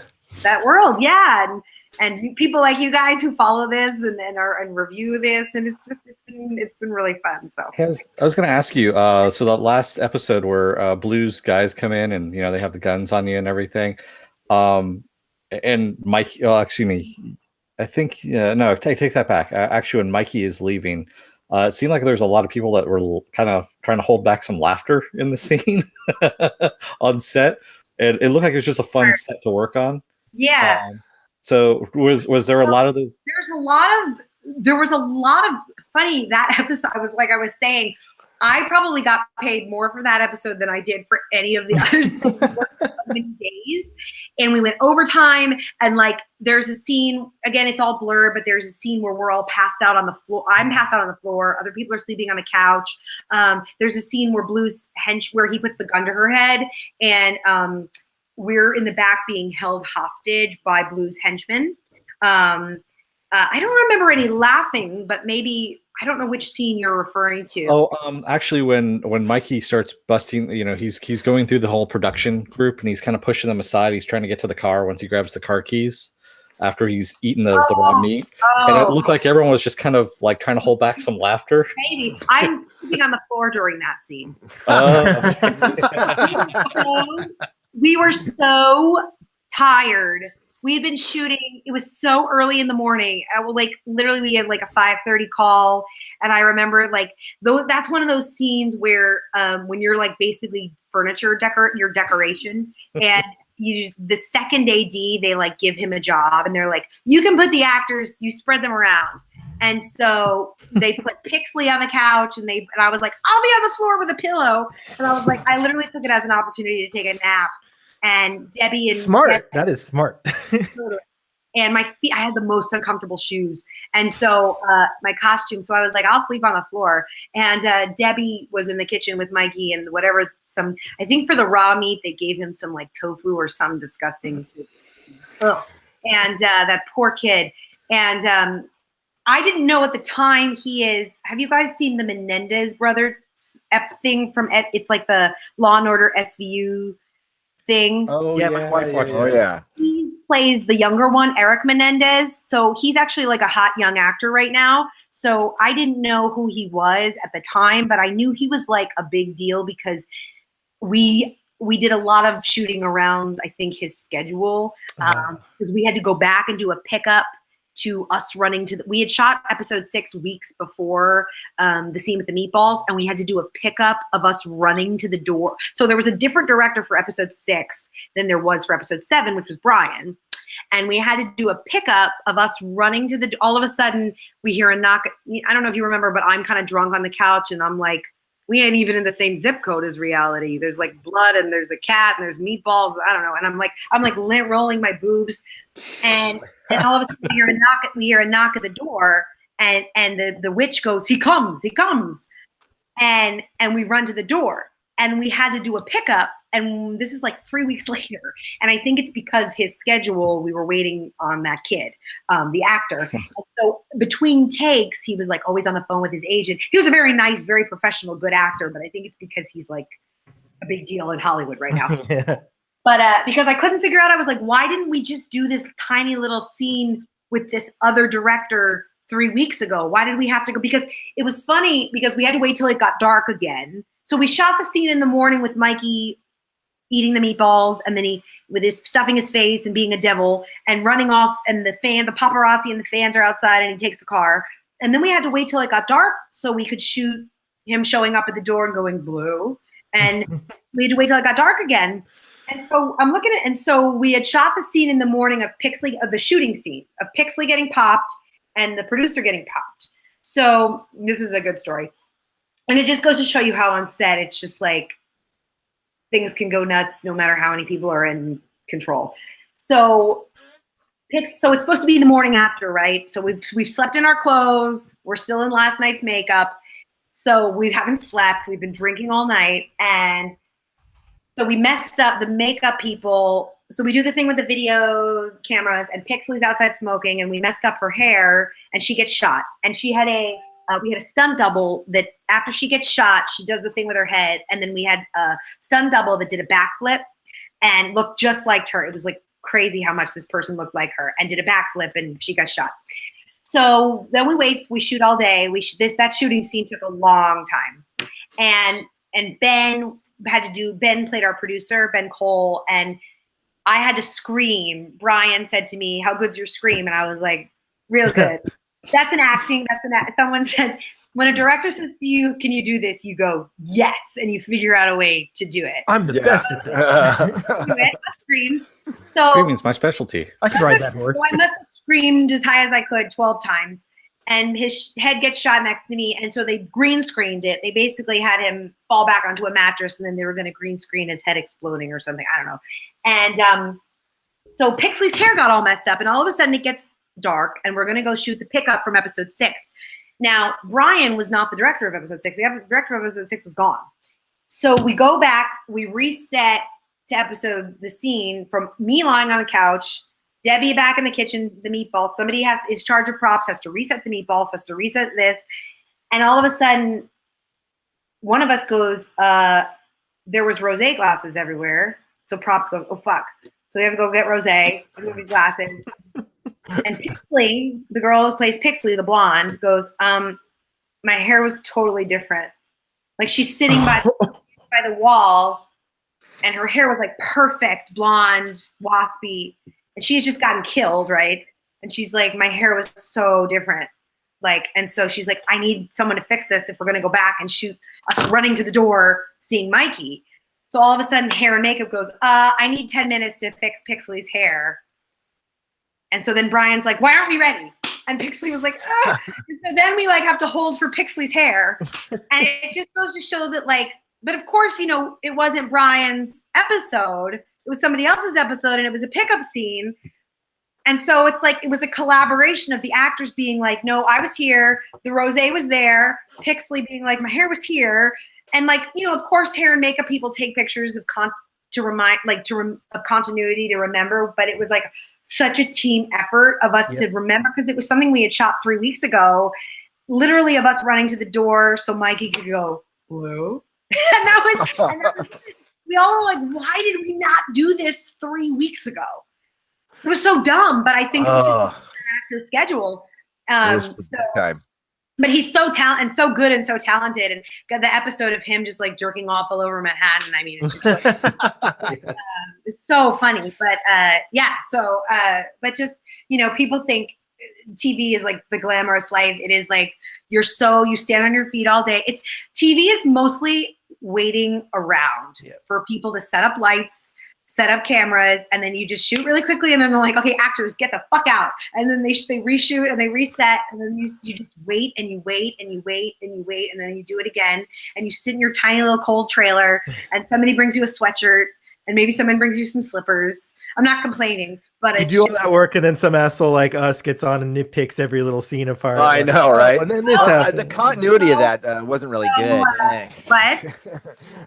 Yeah. And people like you guys who follow this and review this, and it's been really fun. So I was going to ask you. So the last episode where Blue's guys come in and they have the guns on you and everything, and Mike. Oh, excuse me. I think no. I take that back. Actually, when Mikey is leaving, it seemed like there's a lot of people that were kind of trying to hold back some laughter in the scene on set, and it looked like it was just a fun set to work on. Yeah. So was there a lot of the? There was a lot of funny that episode. I was saying, I probably got paid more for that episode than I did for any of the others. So many days, and we went overtime. And like, there's a scene, again, it's all blurred, but there's a scene where we're all passed out on the floor. I'm passed out on the floor. Other people are sleeping on the couch. There's a scene where Blue's where he puts the gun to her head, and we're in the back being held hostage by Blue's henchmen. I don't remember any laughing, but maybe I don't know which scene you're referring to. Oh, actually, when Mikey starts busting, he's going through the whole production group and he's kind of pushing them aside. He's trying to get to the car once he grabs the car keys after he's eaten the raw meat. And it looked like everyone was just kind of like trying to hold back some laughter. Maybe. I'm sleeping on the floor during that scene. We were so tired. We had been shooting. It was so early in the morning. Literally we had like a 5:30 call. And I remember that's one of those scenes where when you're like basically furniture your decoration and the second AD, they like give him a job and they're like, you can put the actors, you spread them around. And so they put Pixley on the couch and I was like, I'll be on the floor with a pillow. And I was like, I literally took it as an opportunity to take a nap. And Debbie and smart. That is smart. And my feet, I had the most uncomfortable shoes. And so my costume, so I was like, I'll sleep on the floor. And Debbie was in the kitchen with Mikey and whatever, I think for the raw meat, they gave him some like tofu or some disgusting. And that poor kid. And I didn't know at the time have you guys seen the Menendez brothers thing it's like the Law and Order SVU thing? Oh, yeah, my wife watched Oh, yeah. He plays the younger one, Eric Menendez. So he's actually like a hot young actor right now. So I didn't know who he was at the time, but I knew he was like a big deal because we did a lot of shooting around, I think, his schedule because we had to go back and do a pickup to us running we had shot episode 6 weeks before the scene with the meatballs, and we had to do a pickup of us running to the door. So there was a different director for episode 6 than there was for episode 7, which was Brian. And we had to do a pickup of us running to all of a sudden we hear a knock. I don't know if you remember, but I'm kind of drunk on the couch and I'm like, we ain't even in the same zip code as reality. There's like blood and there's a cat and there's meatballs. I don't know. And I'm like rolling my boobs and all of a sudden we hear a knock at the door and the witch goes, he comes. And we run to the door and we had to do a pickup. And this is like 3 weeks later. And I think it's because his schedule, we were waiting on that kid, the actor. So between takes, he was like always on the phone with his agent. He was a very nice, very professional, good actor. But I think it's because he's like a big deal in Hollywood right now. Yeah. But because I couldn't figure out, I was like, why didn't we just do this tiny little scene with this other director 3 weeks ago? Why did we have to go? Because it was funny because we had to wait till it got dark again. So we shot the scene in the morning with Mikey eating the meatballs and then he with his stuffing his face and being a devil and running off and the paparazzi and the fans are outside and he takes the car. And then we had to wait till it got dark so we could shoot him showing up at the door and going blue. And we had to wait till it got dark again. And so I'm looking at, and so we had shot the scene in the morning of the shooting scene of Pixley getting popped and the producer getting popped. So this is a good story. And it just goes to show you how on set, it's just like things can go nuts no matter how many people are in control. So it's supposed to be the morning after, right? So we've slept in our clothes. We're still in last night's makeup. So we haven't slept. We've been drinking all night. And so we messed up the makeup people. So we do the thing with the videos, cameras, and Pixley's outside smoking, and we messed up her hair, and she gets shot. And she had we had a stunt double that after she gets shot, she does the thing with her head, and then we had a stunt double that did a backflip and looked just like her. It was like crazy how much this person looked like her, and did a backflip, and she got shot. So then we shoot all day. That shooting scene took a long time, and Ben played our producer, Ben Cole, and I had to scream. Brian said to me, "How good's your scream?" And I was like, "Real good." That's an acting. Someone says, when a director says to you, "Can you do this?" You go, "Yes," and you figure out a way to do it. I'm the best at that. Do it. I scream. So Screaming's my specialty. I could ride that horse. So I must have screamed as high as I could 12 times. And his head gets shot next to me. And so they green screened it. They basically had him fall back onto a mattress and then they were going to green screen his head exploding or something. I don't know. And so Pixley's hair got all messed up and all of a sudden it gets dark and we're going to go shoot the pickup from episode 6. Now, Brian was not the director of episode 6. The director of episode 6 was gone. So we go back, we reset to the scene from me lying on the couch, Debbie back in the kitchen, the meatballs. Somebody is charge of props, has to reset the meatballs, has to reset this. And all of a sudden, one of us goes, there was rosé glasses everywhere. So props goes, oh, fuck. So we have to go get rosé, glasses. And Pixley, the girl who plays Pixley, the blonde, goes, my hair was totally different. Like she's sitting by the wall and her hair was like perfect, blonde, waspy. And she's just gotten killed, right? And she's like, my hair was so different. Like, and so she's like, I need someone to fix this if we're going to go back and shoot us running to the door, seeing Mikey. So all of a sudden hair and makeup goes, I need 10 minutes to fix Pixley's hair. And so then Brian's like, why aren't we ready? And Pixley was like, ah. And so then we like have to hold for Pixley's hair. And it just goes to show that like, but of course, you know, it wasn't Brian's episode. It was somebody else's episode and it was a pickup scene. And so it's like, it was a collaboration of the actors being like, no, I was here. The rosé was there. Pixley being like, my hair was here. And like, you know, of course, hair and makeup people take pictures of of continuity to remember. But it was like such a team effort of us to remember because it was something we had shot 3 weeks ago, literally of us running to the door so Mikey could go, hello. and that was we all were like, why did we not do this 3 weeks ago? It was so dumb, but I think it was just an active schedule. But he's so talented and so good and so talented. And got the episode of him just like jerking off all over Manhattan. I mean, it's just like, it's so funny. But but just, you know, people think TV is like the glamorous life. It is like you stand on your feet all day. TV is mostly waiting around for people to set up lights, set up cameras, and then you just shoot really quickly, and then they're like, okay, actors, get the fuck out. And then they reshoot and they reset, and then you just wait and you wait and you wait and you wait, and then you do it again, and you sit in your tiny little cold trailer, and somebody brings you a sweatshirt, and maybe someone brings you some slippers. I'm not complaining, but you do all that work, and then some asshole like us gets on and nitpicks every little scene apart. I know, right? And then this happens. The continuity of that wasn't really good. But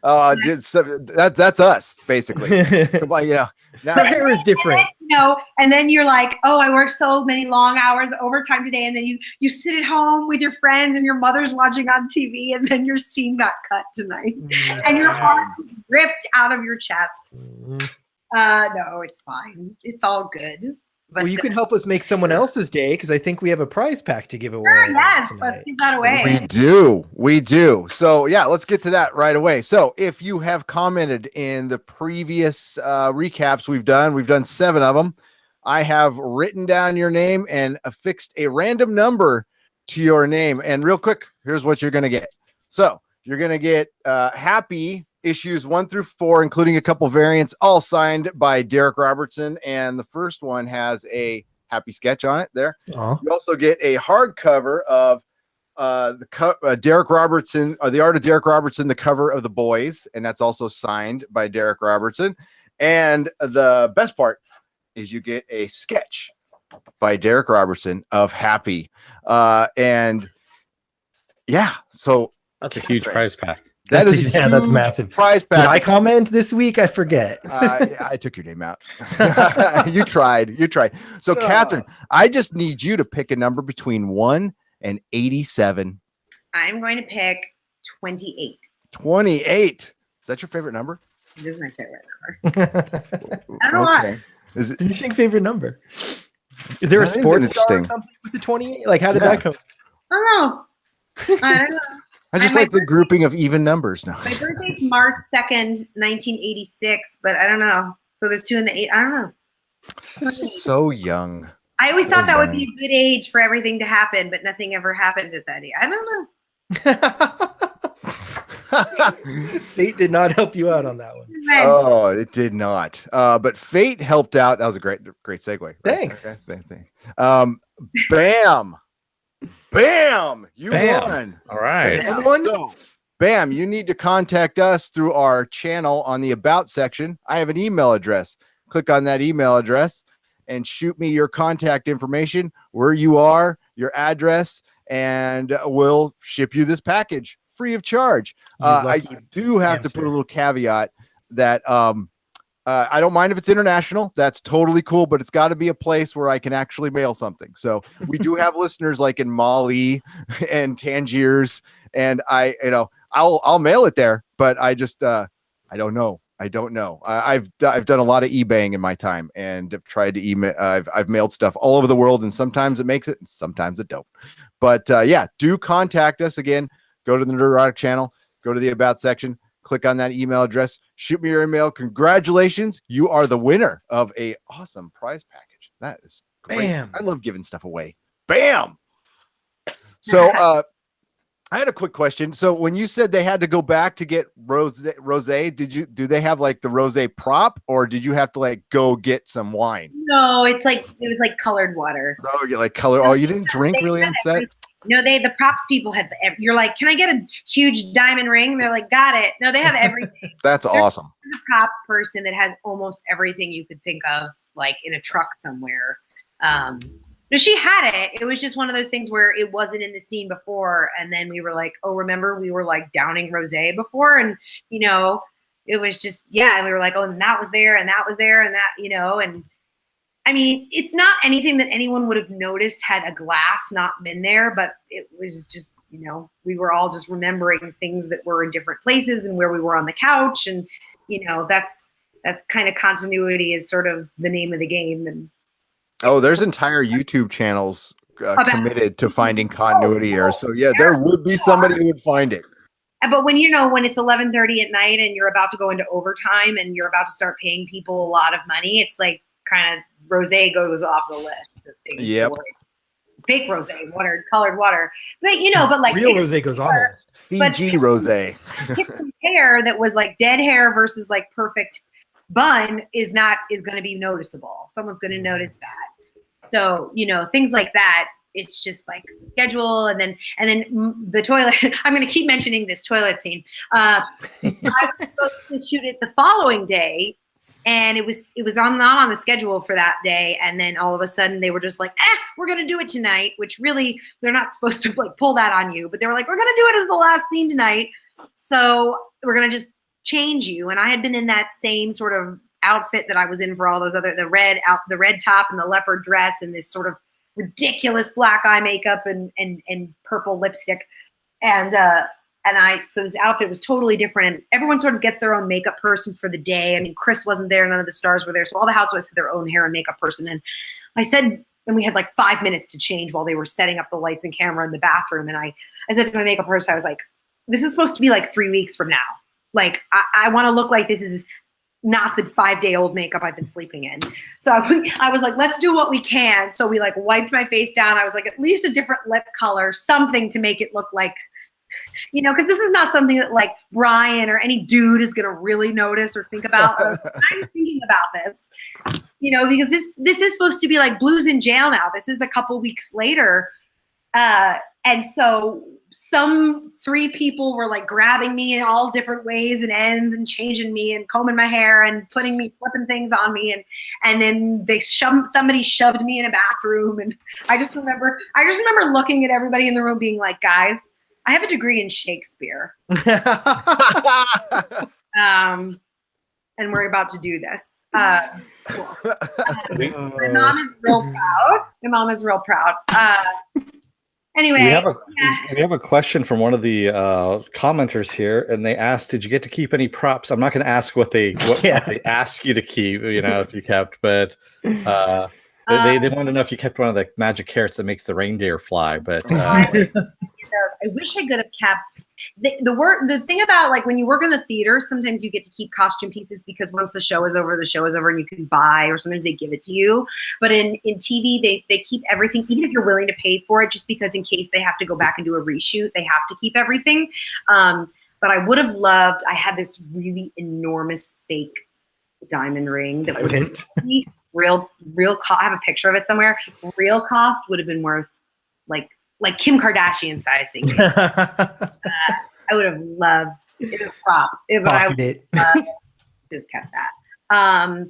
that's us basically. Well, you know, now the hair is different. You know, and then you're like, oh, I worked so many long hours overtime today, and then you sit at home with your friends, and your mother's watching on TV, and then your scene got cut tonight, and your heart ripped out of your chest. No, it's fine. It's all good. But, well, you can help us make someone else's day because I think we have a prize pack to give away. Sure, yes, let's give that away. We do. So yeah, let's get to that right away. So if you have commented in the previous recaps we've done 7 of them. I have written down your name and affixed a random number to your name. And real quick, here's what you're going to get. So you're going to get Happy issues 1 through 4, including a couple variants, all signed by Derek Robertson. And the first one has a Happy sketch on it there. You also get a hardcover of Derek Robertson, the art of Derek Robertson, the cover of The Boys. And that's also signed by Derek Robertson. And the best part is you get a sketch by Derek Robertson of Happy. And yeah, so that's a huge prize pack. That's massive. Prize pack. Did I comment this week? I forget. I took your name out. You tried. So Catherine, I just need you to pick a number between 1 and 87. I'm going to pick 28. 28. Is that your favorite number? It is my favorite number. I don't know why. Is it your favorite number? Is there a sports star or something with the 28? Like, how did that come? I don't know. I just like the grouping of even numbers now. My birthday's March 2nd, 1986, but I don't know. So there's 2 and the 8. I don't know. So young. I always thought that would be a good age for everything to happen, but nothing ever happened at that age. I don't know. Fate did not help you out on that one. Oh, it did not. But fate helped out. That was a great segue. Right? Thanks. Okay. Bam! You won. All right. So, Bam, you need to contact us through our channel on the About section. I have an email address. Click on that email address and shoot me your contact information, where you are, your address, and we'll ship you this package free of charge. I do have to put a little caveat that I don't mind if it's international. That's totally cool, but it's got to be a place where I can actually mail something. So we do have listeners like in Mali and Tangiers, and I'll mail it there, but I just I don't know. I've done a lot of eBaying in my time, and have tried to email. I've mailed stuff all over the world, and sometimes it makes it, and sometimes it don't. But yeah, do contact us again. Go to the Nerdrotic Channel. Go to the About section. Click on that email address. Shoot me your email. Congratulations, you are the winner of a awesome prize package. That is great. Bam. I love giving stuff away. Bam. So I had a quick question. So when you said they had to go back to get rosé, do they have like the rosé prop, or did you have to like go get some wine? No, it was like colored water. Oh, you like color. Oh, you didn't drink really on set? No, the props people have. You're like, can I get a huge diamond ring? They're like, got it. No, they have everything. That's awesome. There's a props person that has almost everything you could think of, like in a truck somewhere. No, she had it. It was just one of those things where it wasn't in the scene before, and then we were like, oh, remember we were like downing rosé before, and it was just and we were like, oh, and that was there, and that was there, and that, and. I mean, it's not anything that anyone would have noticed had a glass not been there, but it was just, we were all just remembering things that were in different places and where we were on the couch. And, that's kind of continuity is sort of the name of the game. And there's entire YouTube channels committed to finding continuity errors. So yeah, there would be somebody who would find it. But when it's 11:30 at night and you're about to go into overtime and you're about to start paying people a lot of money, it's like kind of rosé goes off the list of things. Yep. Fake rosé, colored water. But but like real rosé goes on the list. CG rosé. Some hair that was like dead hair versus like perfect bun is going to be noticeable. Someone's going to notice that. So, things like that. It's just like schedule, and then the toilet. I'm going to keep mentioning this toilet scene. I was supposed to shoot it the following day. And it was not on the schedule for that day. And then all of a sudden they were just like, we're going to do it tonight, which really they're not supposed to like pull that on you. But they were like, we're going to do it as the last scene tonight. So we're going to just change you. And I had been in that same sort of outfit that I was in for all those other, the red top and the leopard dress and this sort of ridiculous black eye makeup and purple lipstick. So this outfit was totally different. Everyone sort of gets their own makeup person for the day. I mean, Chris wasn't there. None of the stars were there. So all the housewives had their own hair and makeup person. And I said, and we had like 5 minutes to change while they were setting up the lights and camera in the bathroom. And I said to my makeup person, I was like, this is supposed to be like 3 weeks from now. Like, I want to look like this is not the 5-day-old makeup I've been sleeping in. So I was like, let's do what we can. So we like wiped my face down. I was like, at least a different lip color, something to make it look like, because this is not something that like Brian or any dude is going to really notice or think about. I'm thinking about this, because this is supposed to be like Blue's in jail now. This is a couple weeks later. And so some 3 people were like grabbing me in all different ways and ends and changing me and combing my hair and slipping things on me. And then somebody shoved me in a bathroom. And I just remember looking at everybody in the room being like, guys, I have a degree in Shakespeare. And we're about to do this. Cool. My mom is real proud. Anyway. We have a question from one of the commenters here, and they asked, did you get to keep any props? I'm not going to ask what they ask you to keep, if you kept, but they want to know if you kept one of the magic carrots that makes the reindeer fly. But I wish I could have kept the thing about like when you work in the theater, sometimes you get to keep costume pieces because once the show is over and you can buy, or sometimes they give it to you. But in TV, they keep everything, even if you're willing to pay for it, just because in case they have to go back and do a reshoot, they have to keep everything. But I would have loved, I had this really enormous fake diamond ring that was real I have a picture of it somewhere. Real cost would have been worth like Kim Kardashian sizing. I would have loved it. A prop. I would have kept that. I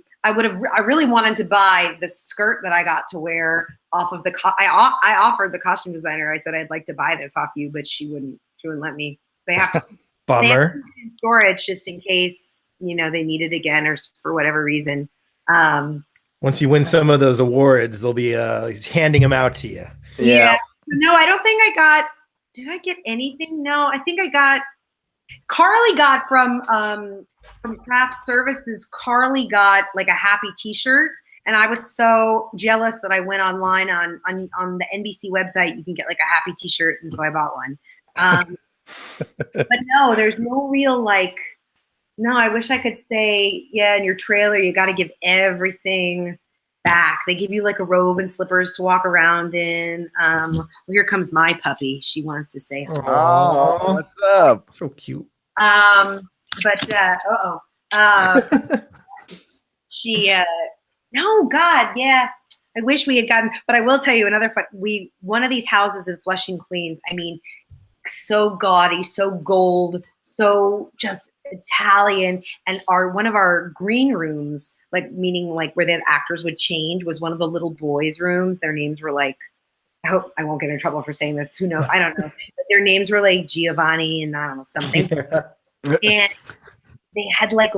really wanted to buy the skirt that I got to wear off of I offered the costume designer. I said I'd like to buy this off you, but she wouldn't let me. They have to. Bummer. They have to put it in storage just in case they need it again or for whatever reason. Once you win some of those awards, they'll be handing them out to you. Yeah. No, I don't think I got. Did I get anything? No, I think Carly got from Craft Services. Carly got like a happy T-shirt, and I was so jealous that I went online on the NBC website. You can get like a happy T-shirt, and so I bought one. But no, there's no real like. No, I wish I could say, yeah, in your trailer, you got to give everything back. They give you like a robe and slippers to walk around in. Well, here comes my puppy. She wants to say hello. Oh, what's up? So cute. She, no, God, yeah. I wish we had gotten, but I will tell you another fun. One of these houses in Flushing, Queens, I mean, so gaudy, so gold, so just Italian, and one of our green rooms, like meaning like where the actors would change, was one of the little boys' rooms. Their names were like, I hope I won't get in trouble for saying this. Who knows? I don't know. But their names were like Giovanni and I don't know something. And they had like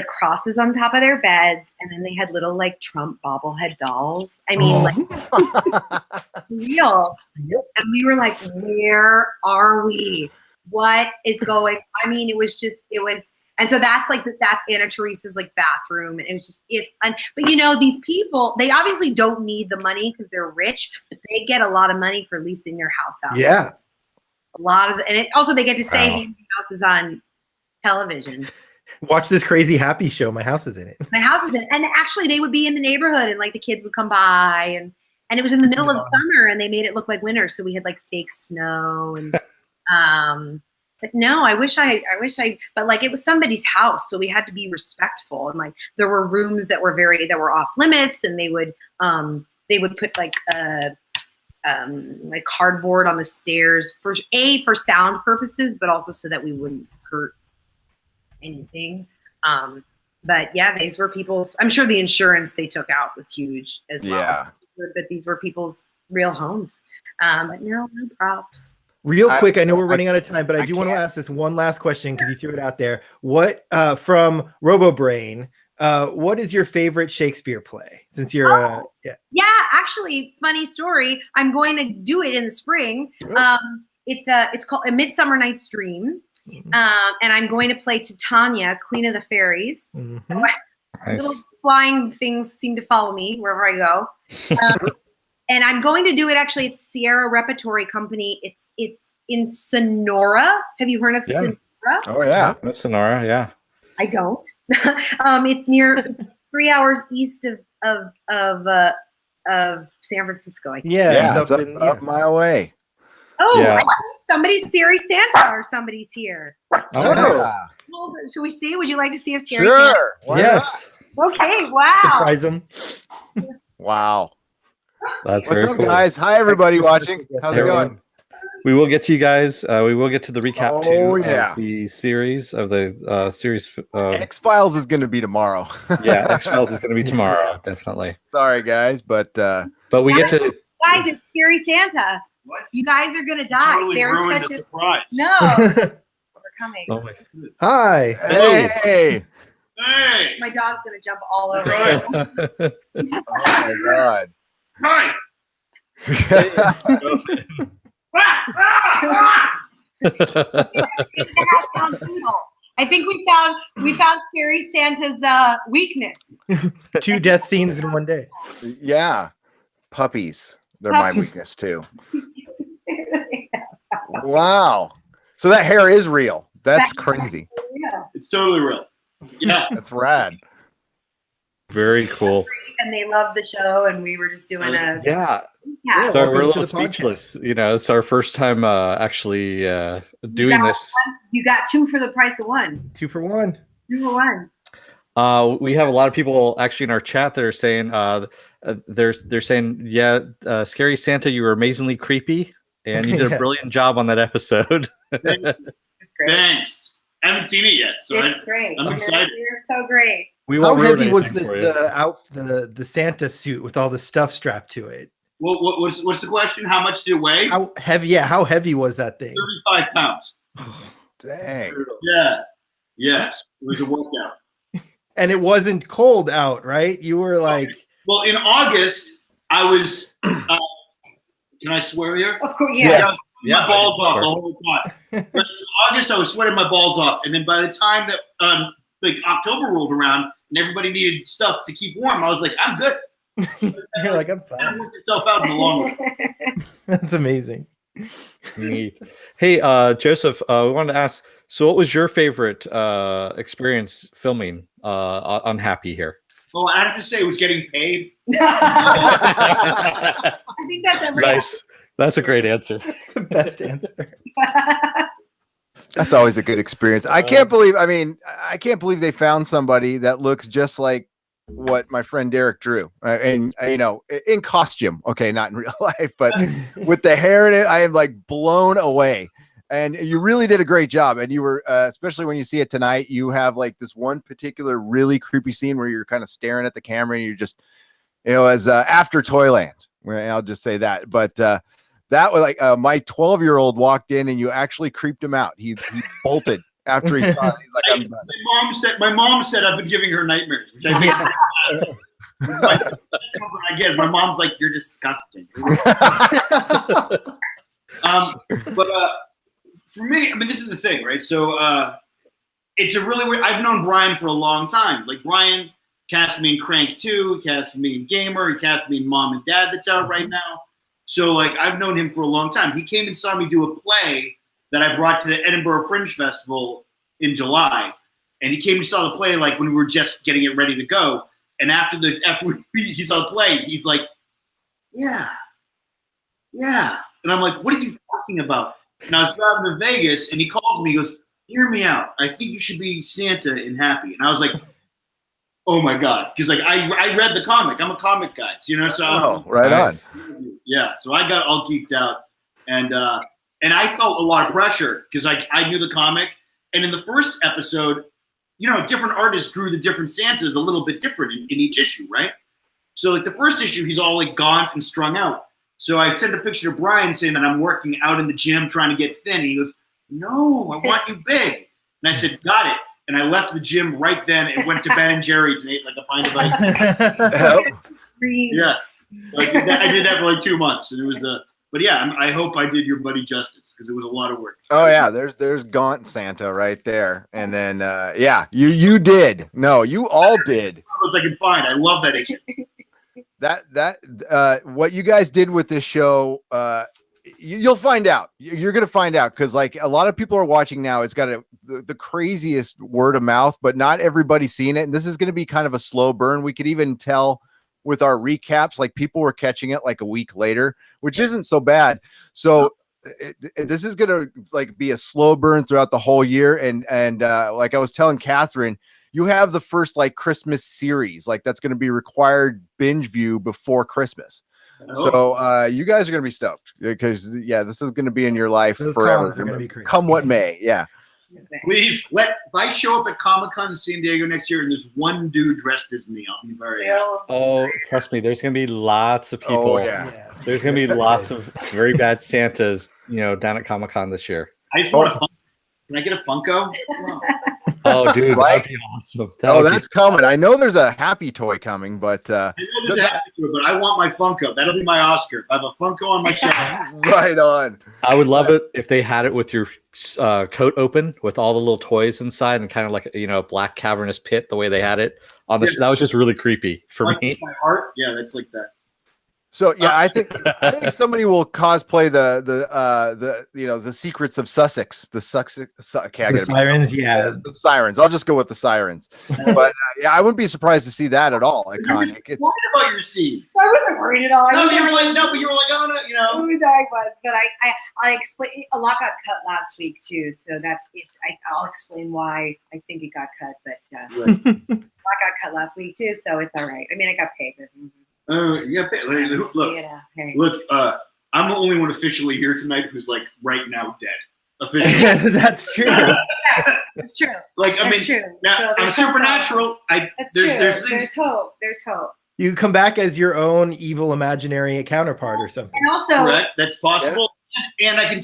crosses on top of their beds, and then they had little like Trump bobblehead dolls. I mean, like real. And we were like, where are we? What is going? I mean, it was, and so that's Anna-Theresa's like bathroom, and it was just but these people, they obviously don't need the money because they're rich, but they get a lot of money for leasing their house out. Yeah, a lot of, and also they get to say, "Hey, my house is on television. Watch this crazy happy show. My house is in it. My house is in it." And actually, they would be in the neighborhood, and like the kids would come by, and it was in the middle of summer, and they made it look like winter, so we had like fake snow and. But no, I wish I, but like it was somebody's house, so we had to be respectful, and like there were rooms that were off limits, and they would put like cardboard on the stairs for sound purposes, but also so that we wouldn't hurt anything. But yeah, these were people's. I'm sure the insurance they took out was huge as well. Yeah, but these were people's real homes. But no props. Real quick, I know we're running out of time, but I do want to ask this one last question because you threw it out there. What from RoboBrain? What is your favorite Shakespeare play? Since you're yeah, actually, funny story. I'm going to do it in the spring. It's called A Midsummer Night's Dream, and I'm going to play Titania, Queen of the Fairies. Mm-hmm. Nice. Little flying things seem to follow me wherever I go. And I'm going to do it. Actually, it's Sierra Repertory Company. It's in Sonora. Have you heard of Sonora? Oh yeah, Sonora. Yeah. I don't. It's near 3 hours east of San Francisco. I think. Yeah, it's up my way. Oh, Yeah. I think somebody's Scary Santa or somebody's here. Oh, Well, should we see? Would you like to see a Scary sure. Why Yes. Santa? Okay. Wow. Surprise them. not? Wow. That's What's very up, cool. guys? Hi, everybody watching. How's it going? We will get to you guys. We will get to the recap Oh, too yeah. of the series of the series. X-Files is going to be tomorrow. Yeah, X-Files is going to be tomorrow, definitely. Sorry, guys, but we get to Guys, it's Scary Santa. What? You guys are gonna die. Totally They're ruined such the a surprise. no. We're coming. oh my Hi. hey, Hey! My dog's gonna jump all over you. goodness. oh my god. Hi! I think we found Scary Santa's weakness. 2 death scenes in one day. Yeah, puppies. They're my weakness too. Wow. So that hair is real. That's crazy. Yeah. It's totally real. Yeah. That's rad. Very cool. And they loved the show, and we were just doing a Yeah. yeah. So we're a Welcome to little the podcast. speechless. It's our first time actually doing this. You got 2 for the price of 1. 2 for 1. 2 for 1. We have a lot of people actually in our chat that are saying they're saying, yeah, Scary Santa, you were amazingly creepy, and you did a brilliant job on that episode. It's great. Thanks. I haven't seen it yet, so It's great. I'm excited. You're so great. We How won't ruin heavy was anything for you. the Santa suit with all the stuff strapped to it? What's the question? How much did it weigh? How heavy? Yeah, how heavy was that thing? 35 pounds. Dang. Yeah. Yes, it was a workout. And it wasn't cold out, right? You were like, well, in August, I was. Can I swear here? Of course, yeah. My balls off the whole time. But in August, I was sweating my balls off, and then by the time that like October rolled around and everybody needed stuff to keep warm, I was like, I'm good. You're like, I'm fine. It worked itself out in the long run. That's amazing. Neat. Hey, Joseph, we wanted to ask. So, what was your favorite experience filming on Happy here? Well, I have to say, it was getting paid. I think that's every. Nice. That's a great answer. That's the best answer. That's always a good experience. I can't believe they found somebody that looks just like what my friend Derek drew, and in costume. Okay, not in real life, but with the hair in it, I am like blown away. And you really did a great job. And you were, especially when you see it tonight, you have like this one particular really creepy scene where you're kind of staring at the camera and you're just, as after Toyland. I'll just say that. But that was like my 12-year-old walked in and you actually creeped him out. He bolted after he saw it. He's like, I'm done. My mom said I've been giving her nightmares, which I think is fantastic. I guess my mom's like, you're disgusting. But for me, I mean, this is the thing, right? So it's a really weird. I've known Brian for a long time. Like Brian cast me in Crank 2, he cast me in Gamer, he cast me in Mom and Dad that's out right now. So like I've known him for a long time. He came and saw me do a play that I brought to the Edinburgh Fringe Festival in July. And he came and saw the play like when we were just getting it ready to go. And after he saw the play, he's like, yeah. And I'm like, what are you talking about? And I was driving to Vegas and he calls me, he goes, hear me out. I think you should be Santa in Happy. And I was like, oh my God. Because like I read the comic. I'm a comic guy. So so right nice. on. Yeah. So I got all geeked out. And I felt a lot of pressure because I knew the comic. And in the first episode, different artists drew the different Santas a little bit different in each issue, right? So like the first issue, he's all like gaunt and strung out. So I sent a picture to Brian saying that I'm working out in the gym trying to get thin. And he goes, no, I want you big. And I said, got it. And I left the gym right then and went to Ben & Jerry's and ate like a pint of ice cream. Yeah. I did that for like 2 months. And it was but yeah, I hope I did your buddy justice because it was a lot of work. Oh yeah, there's Gaunt Santa right there. And then you did. No, you all did. I can find. I love that issue. That what you guys did with this show, you'll find out. You're gonna find out because like a lot of people are watching now. It's got the craziest word of mouth, but not everybody's seen it. And this is gonna be kind of a slow burn. We could even tell with our recaps, like people were catching it like a week later, which isn't so bad. So this is gonna like be a slow burn throughout the whole year. And like I was telling Catherine, you have the first like Christmas series, like that's going to be required binge view before Christmas. So you guys are going to be stoked because this is going to be in your life forever. They're going to be crazy. Come what may. Yeah. Please if I show up at Comic-Con in San Diego next year and there's one dude dressed as me, I'll be very happy. Oh, trust me, there's going to be lots of people. Oh, yeah. There's going to be lots of very bad Santas, down at Comic-Con this year. I just want a Funko. Can I get a Funko? Oh, dude, right? that'd be awesome. That's coming. I know there's a Happy Toy coming, but I know there's a Happy Toy, but I want my Funko. That'll be my Oscar. I have a Funko on my shelf. Right on. I would love it if they had it with your coat open with all the little toys inside and kind of like a black cavernous pit the way they had it on the. That was just really creepy for me. My heart, yeah, that's like that. So yeah, I think somebody will cosplay the secrets of Sussex, the sirens, the sirens. I'll just go with the sirens. But I wouldn't be surprised to see that at all. Iconic. It's worried about your scene. I wasn't worried at all. But you were like, oh no, I was, but I explained. A lot got cut last week too, so that's it. I'll explain why I think it got cut, but a lot got cut last week too, so it's all right. I mean, I got paid. Look, I'm the only one officially here tonight who's like right now dead. Officially. That's true. That's true. Like, I mean, true. Now So I'm supernatural. There's things. There's hope. There's hope. You come back as your own evil imaginary counterpart or something. And also, correct. That's possible. Yeah. And I can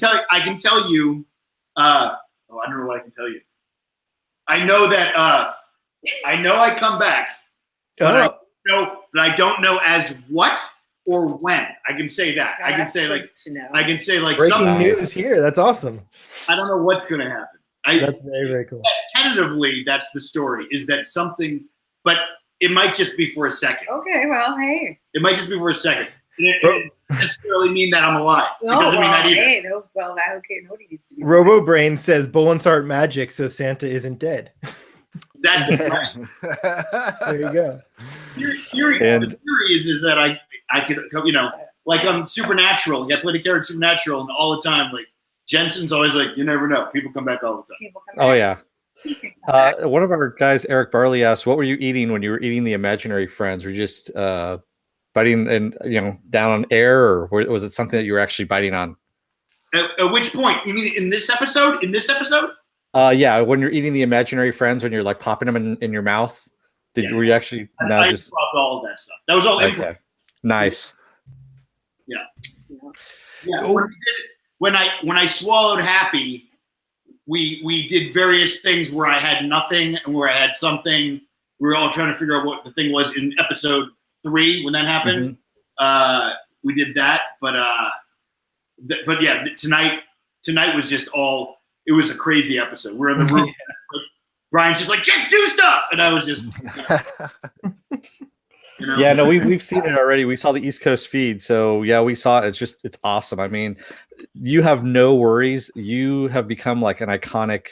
tell you. I don't know what I can tell you. I know that I know I come back, but I don't know as what or when. I can say that. No, I can that's say good like to know. I can say like Breaking some. news here. That's awesome. I don't know what's going to happen. That's very, very cool. Tentatively, that's the story. Is that something? But it might just be for a second. Okay, well, hey. It might just be for a second. It doesn't necessarily mean that I'm alive. No, it doesn't mean that either. Hey, no, well, that okay. Nobody needs to be. Robo Brain says bullets aren't magic, so Santa isn't dead. That's There you go. the theory is that I could, you know, like I'm Supernatural. I played a character Supernatural, and all the time, like Jensen's always like, you never know. People come back all the time. People come Oh back. yeah. One of our guys, Eric Barley, asked, "What were you eating when you were eating the imaginary friends? Were you just biting and down on air, or was it something that you were actually biting on?" At which point? You mean in this episode? In this episode? Yeah, when you're eating the imaginary friends, when you're like popping them in your mouth, were you actually? I just dropped all of that stuff. That was all improv. Okay. Nice. Yeah. When I swallowed Happy, we did various things where I had nothing and where I had something. We were all trying to figure out what the thing was in episode 3 when that happened. We did that, but yeah, tonight was just all. It was a crazy episode. We're in the room. Brian's just like, just do stuff, and I was just. Yeah, no, we've seen it already. We saw the East Coast feed, so yeah, we saw it. It's awesome. I mean, you have no worries. You have become like an iconic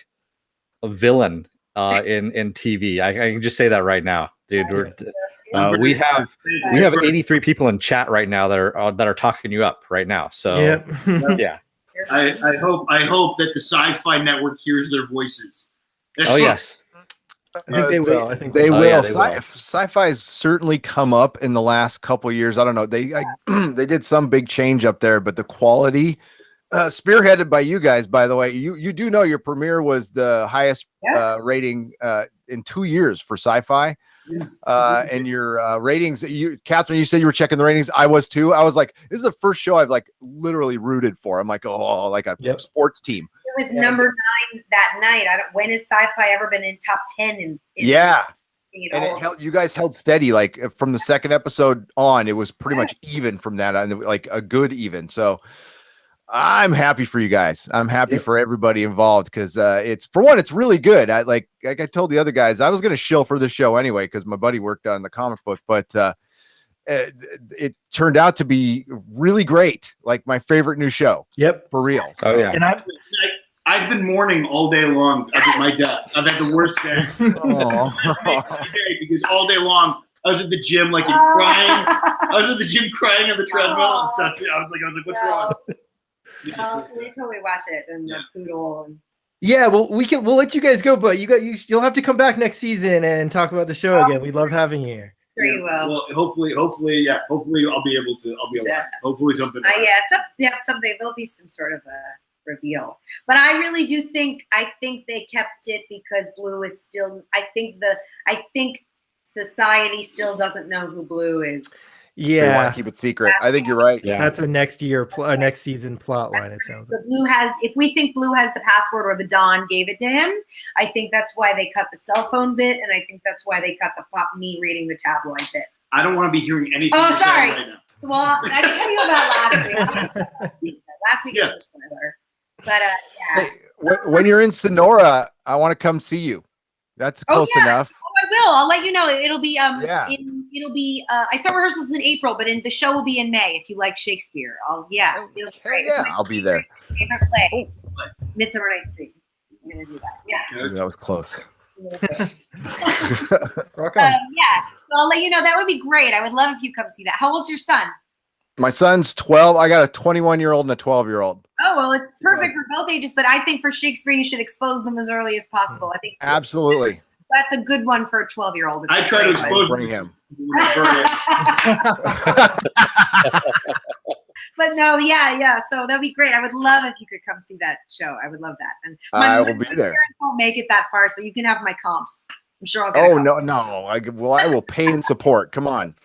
villain in TV. I can just say that right now, dude. We have 83 people in chat right now that are talking you up right now. So yeah. I hope that the Sci-Fi Network hears their voices. Oh yes. I think they will. I think they will. Yeah, they will. Sci-fi's certainly come up in the last couple of years. I don't know. They did some big change up there, but the quality, spearheaded by you guys, by the way. You do know your premiere was the highest rating in 2 years for Sci-Fi. And your ratings, Catherine, you said you were checking the ratings. I was too. I was like, this is the first show I've like literally rooted for. I'm like, oh, like a sports team. It was number 9 that night. When has Sci-Fi ever been in top 10? And it held, you guys held steady. Like from the second episode on, it was pretty much even from that, and like a good even. So I'm happy for you guys. I'm happy for everybody involved because it's, for one, it's really good. Like I told the other guys, I was going to shill for this show anyway because my buddy worked on the comic book, but it turned out to be really great. Like my favorite new show. Yep, for real. Oh yeah. And I've been mourning all day long about my death. I've had the worst day. Because all day long I was at the gym like crying. I was at the gym crying on the treadmill and stuff. I was like, what's wrong? We totally watch it and the poodle and. Yeah, well, we'll let you guys go, but you'll have to come back next season and talk about the show again. We love having you here. Sure you will. Well, hopefully I'll be able to. I'll be alive. Hopefully something. Someday there'll be some sort of a reveal. But I really do think they kept it because Blue is still. I think society still doesn't know who Blue is. Yeah, they want to keep it secret. I think you're right. Yeah, that's a next season plot line. It sounds like. Blue has. If we think Blue has the password or the Don gave it to him, I think that's why they cut the cell phone bit, and I think that's why they cut me reading the tabloid bit. I don't want to be hearing anything. Oh, sorry. Right now. So, well, I can tell you about last week. Last week was a spoiler. But Hey, when you're in Sonora, I want to come see you. That's close enough. I will. I'll let you know. It'll be it'll be I start rehearsals in April, but the show will be in May if you like Shakespeare. It'll be great. Yeah, I'll be there. Favorite play. Midsummer Night's Dream. I'm gonna do that. Yeah. That was close. Rock on. So I'll let you know. That would be great. I would love if you come see that. How old's your son? My son's 12. I got a 21-year-old and a 12-year-old. Oh, well, it's perfect for both ages, but I think for Shakespeare, you should expose them as early as possible. I think absolutely. That's a good one for a 12-year-old. I try to expose him. But no, so that'd be great. I would love if you could come see that show. I would love that. And I will be there. Won't make it that far, so you can have my comps. I'm sure I'll get no. I will pay and support. Come on.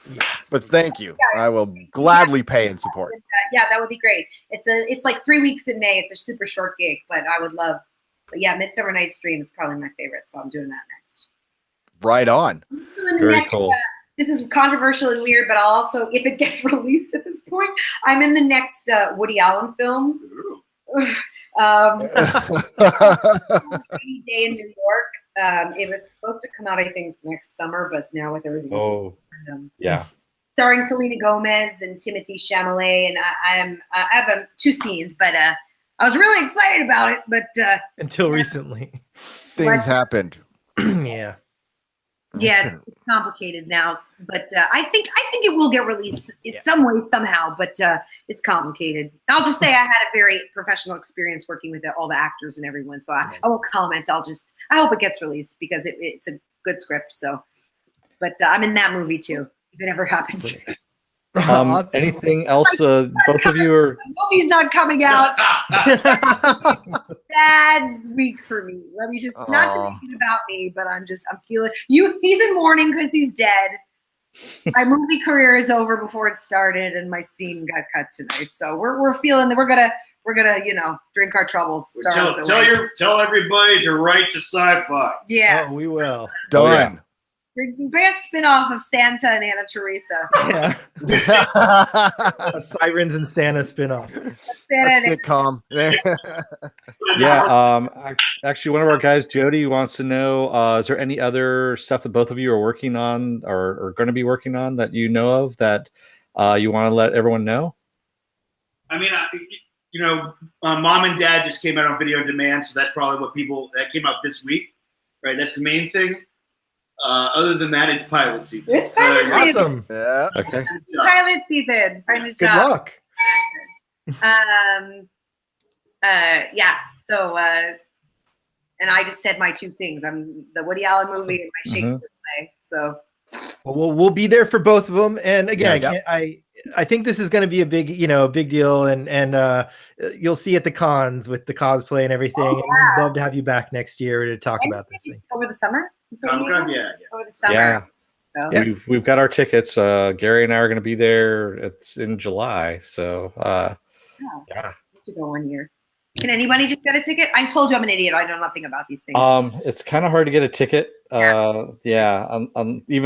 But thank you. I will gladly pay and support. Yeah, that would be great. It's like 3 weeks in May. It's a super short gig, but I would love But yeah, Midsummer Night's Dream is probably my favorite, so I'm doing that next. Right on. Very cool. This is controversial and weird, but I'll also, if it gets released at this point, I'm in the next Woody Allen film. Rainy Day in New York. It was supposed to come out, I think, next summer, but now with everything. Oh, yeah. Starring Selena Gomez and Timothy Chalamet, and I have 2 scenes, but I was really excited about it, but until recently, things happened. Yeah. Yeah, it's complicated now, but I think it will get released in some way somehow. But it's complicated. I'll just say I had a very professional experience working with all the actors and everyone, so I won't comment. I hope it gets released because it's a good script. So, but I'm in that movie too. If it ever happens. Anything else? Both of you are. The movie's not coming out. Bad week for me. Let me just not to make it about me, but I'm feeling you. He's in mourning because he's dead. My movie career is over before it started, and my scene got cut tonight. So we're feeling that we're gonna drink our troubles. Tell everybody to write to sci-fi. Yeah, we will. Done. Best spin-off of Santa and Anna-Theresa. Yeah. A Sirens and Santa spinoff. A sitcom. Yeah. Actually, one of our guys, Jody, wants to know: is there any other stuff that both of you are working on or are going to be working on that you know of that you want to let everyone know? I mean, Mom and Dad just came out on video on demand, so that's probably that came out this week, right? That's the main thing. Other than that, it's pilot season. It's pilot season. Awesome. Yeah. Okay. Pilot season. Good luck. Yeah. So, and I just said my 2 things. I'm the Woody Allen movie and my Shakespeare play. So. Well, we'll be there for both of them. And again, Yeah. I think this is going to be a big deal, and you'll see at the cons with the cosplay and everything. And we'd love to have you back next year to talk about this thing over the summer. Yeah. Over the summer. Yeah. So. Yeah. We've got our tickets. Gary and I are going to be there. It's in July, so yeah. To go 1 year. Can anybody just get a ticket? I told you I'm an idiot. I know nothing about these things. It's kind of hard to get a ticket. Even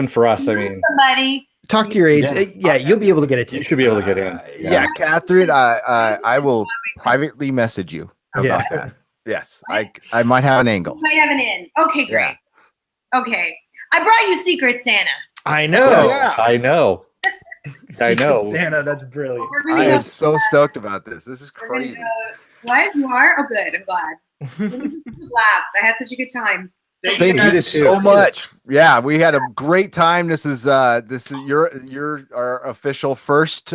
for us. I mean, somebody. Talk to your agent. Yeah, you'll be able to get a ticket. You should be able to get in. Yeah, Catherine, I will privately message you about that. Yes, I might have an angle. You might have an in. Okay, great. Yeah. Okay. I brought you Secret Santa. I know. Yeah. I know. I know. Santa, that's brilliant. I am so stoked about this. This is crazy. What? You are? Oh, good. I'm glad. Last. I had such a good time. Thank you so much. Yeah, we had a great time. This is you're our official first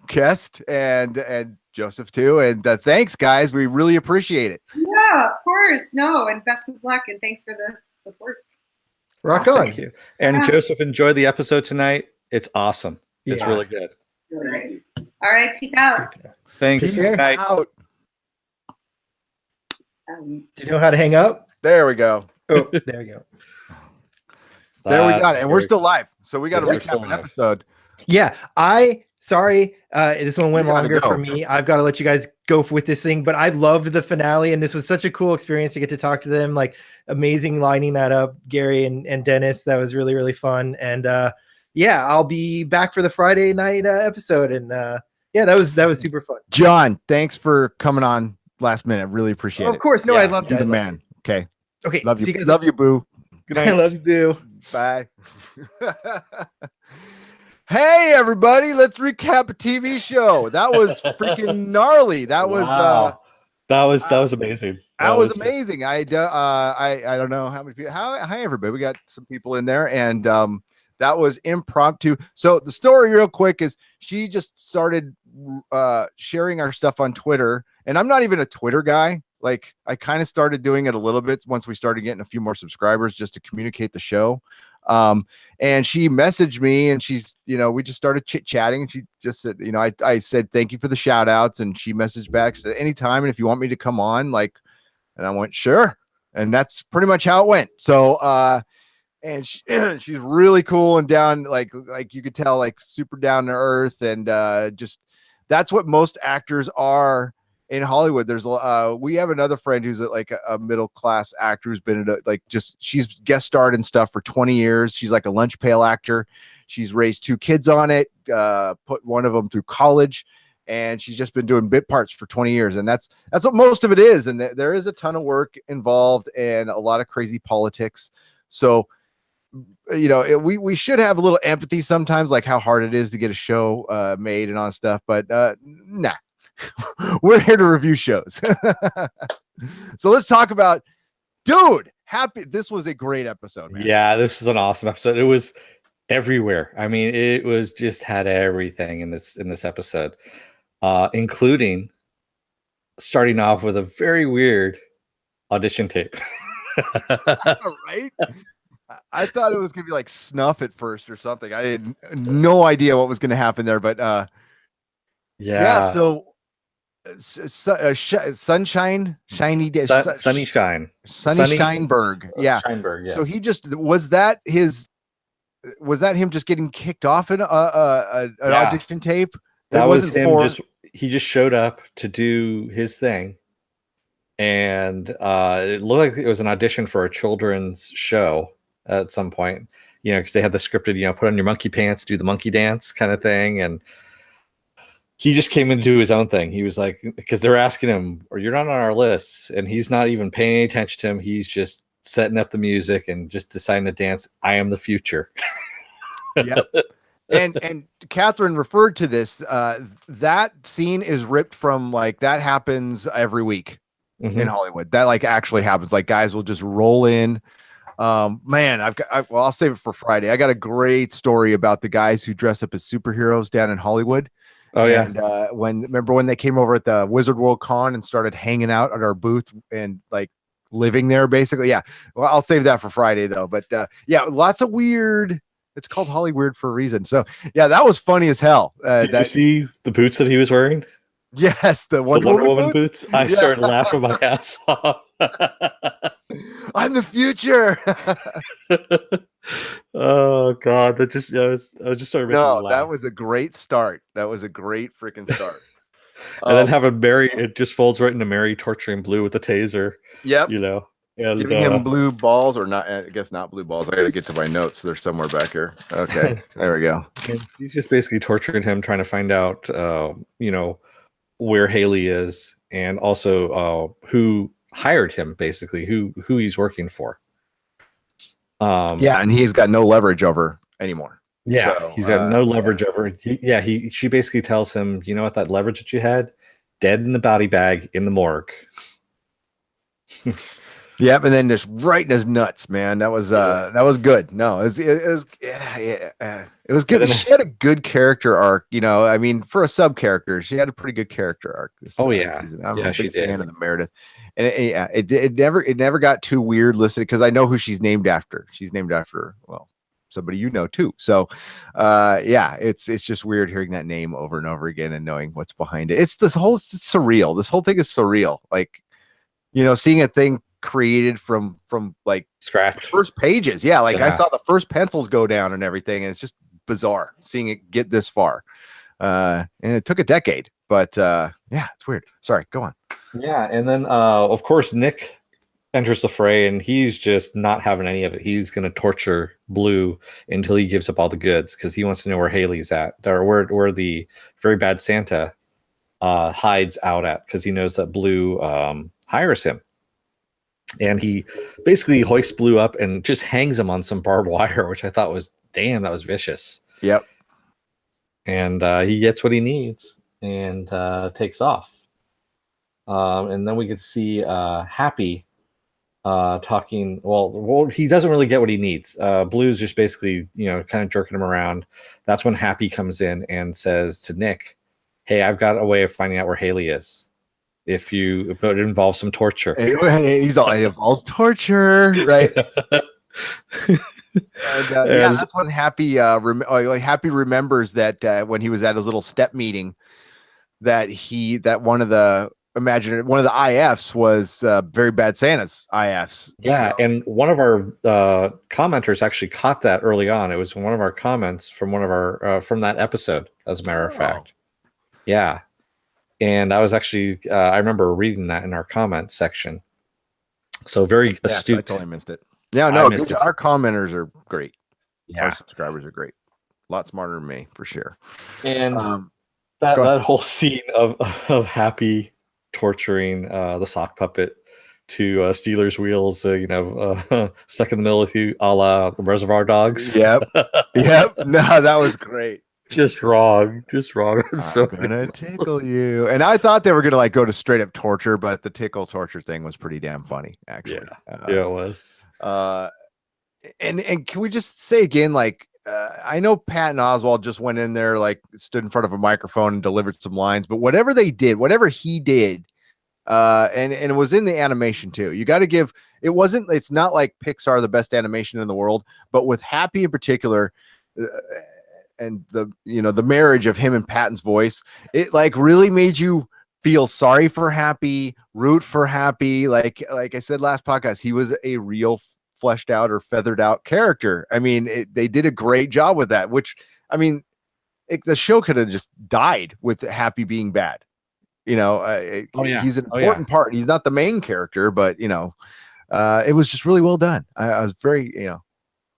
guest, and Joseph too. And thanks, guys. We really appreciate it. Yeah, of course. No, and best of luck, and thanks for the support. Rock on. Thank you. And Joseph, enjoy the episode tonight. It's awesome. It's really good. Really good. All right, peace out. Thanks. Peace out. Do you know how to hang up? There we go. Oh, there we go. There we got it. And we're still live. So we got to recap an episode. Yeah. Sorry. This one went longer for me. I've got to let you guys go with this thing, but I loved the finale. And this was such a cool experience to get to talk to them. Like amazing lining that up, Gary and Dennis. That was really, really fun. And I'll be back for the Friday night episode. And that was super fun. John, thanks for coming on last minute. Really appreciate it. Of course. No, I love that. You're the man. Okay. Love you. Love you, boo. Good night. I love you, boo. Bye. Hey, everybody. Let's recap a TV show. That was freaking gnarly. That was amazing. That was amazing. I don't know how many people. Hi, everybody. We got some people in there, and that was impromptu. So the story, real quick, is she just started sharing our stuff on Twitter, and I'm not even a Twitter guy. Like I kind of started doing it a little bit once we started getting a few more subscribers just to communicate the show. And she messaged me and she's, we just started chit chatting and she just said, I said, thank you for the shout outs. And she messaged back, said anytime. And if you want me to come on, and I went, sure. And that's pretty much how it went. So, and she's really cool and down, like you could tell, like super down to earth. And, just, that's what most actors are. in Hollywood, there's we have another friend who's like a middle class actor who's been in she's guest starred and stuff for 20 years. She's like a lunch pail actor. She's raised 2 kids on it, put one of them through college, and she's just been doing bit parts for 20 years. And that's what most of it is. And there is a ton of work involved and a lot of crazy politics. So, we should have a little empathy sometimes, like how hard it is to get a show made and on stuff. But nah, we're here to review shows. So let's talk about, dude, this was a great episode, man. Yeah, this was an awesome episode. It was everywhere. I mean, it was just had everything in this episode, including starting off with a very weird audition tape. Right? I thought it was gonna be like snuff at first or something. I had no idea what was gonna happen there, but yeah. So sunshine, shiny day, Sunny Shine, Sunny Shineberg. Yeah, Shineberg. Yes. So he just was that him just getting kicked off in an audition tape? That was him. He just showed up to do his thing, and it looked like it was an audition for a children's show at some point. Because they had the scripted, put on your monkey pants, do the monkey dance kind of thing, and he just came in to do his own thing. He was like, because they're asking him, "Or you're not on our list," and he's not even paying any attention to him. He's just setting up the music and just deciding to dance. I am the future. Yeah. And Catherine referred to this. That scene is ripped from that happens every week in Hollywood. That actually happens. Guys will just roll in. Man, I'll save it for Friday. I got a great story about the guys who dress up as superheroes down in Hollywood. Oh yeah. And remember when they came over at the Wizard World Con and started hanging out at our booth and living there basically. Yeah. Well, I'll save that for Friday though. But yeah, lots of weird. It's called Hollywood for a reason. So yeah, that was funny as hell. Did you see the boots that he was wearing? Yes, the Wonder Woman boots. I started laughing my ass off. I'm the future. Oh God, that just I was just started making me laugh. That was a great start. That was a great freaking start. And then having Mary, it just folds right into Mary torturing Blue with the taser. Yep. And, giving him blue balls, or not? I guess not blue balls. I got to get to my notes. They're somewhere back here. Okay, there we go. He's just basically torturing him, trying to find out, where Haley is, and also who hired him, basically who he's working for. Yeah, and he's got no leverage over anymore. Yeah, so, he's got no leverage over. She basically tells him, you know what, that leverage that you had, dead in the body bag in the morgue. Yep, and then just right in his nuts, man. That was good. No, it was good. She had a good character arc, I mean, for a sub character, she had a pretty good character arc. Season. I'm a big fan of the Meredith, and it never got too weird listening, because I know who she's named after. She's named after somebody too. So, it's just weird hearing that name over and over again and knowing what's behind it. It's surreal. This whole thing is surreal. Seeing a thing created from scratch, first pages. Yeah, I saw the first pencils go down and everything, and it's just bizarre seeing it get this far. And it took a decade, but it's weird. Sorry, go on. Yeah, and then of course Nick enters the fray, and he's just not having any of it. He's going to torture Blue until he gives up all the goods, because he wants to know where Haley's at, or where the very bad Santa hides out at, because he knows that Blue hires him. And he basically hoists Blue up and just hangs him on some barbed wire, which I thought was, damn, that was vicious. Yep. And he gets what he needs and takes off. And then we get to see Happy talking. Well, he doesn't really get what he needs. Blue's just basically, kind of jerking him around. That's when Happy comes in and says to Nick, "Hey, I've got a way of finding out where Haley is. But it involves some torture." He's all, it involves torture, right? And that's when Happy Happy remembers that when he was at his little step meeting, that one of the IFs was very bad Santa's IFs. Yeah, so. And one of our commenters actually caught that early on. It was one of our comments from one of our from that episode, as a matter of fact. Yeah. And I was actually, I remember reading that in our comments section. So very astute. I totally missed it. Yeah, no, our commenters are great. Yeah. Our subscribers are great. A lot smarter than me, for sure. And that whole scene of Happy torturing the sock puppet to Steelers wheels, stuck in the middle with you, a la the Reservoir Dogs. Yep. No, that was great. Just wrong. I'm gonna tickle you. And I thought they were gonna like go to straight up torture, but the tickle torture thing was pretty damn funny, actually. Yeah, it was. And can we just say again, like, I know Patton Oswalt just went in there, like stood in front of a microphone and delivered some lines, but whatever he did, and it was in the animation too. You got to give, it's not like Pixar, the best animation in the world, but with Happy in particular, and the marriage of him and Patton's voice, it like really made you feel sorry for Happy, root for Happy. Like I said last podcast, he was a real fleshed out or feathered out character. I mean, they did a great job with that, which, I mean, the show could have just died with Happy being bad. He's an important part. He's not the main character, but it was just really well done. I was very,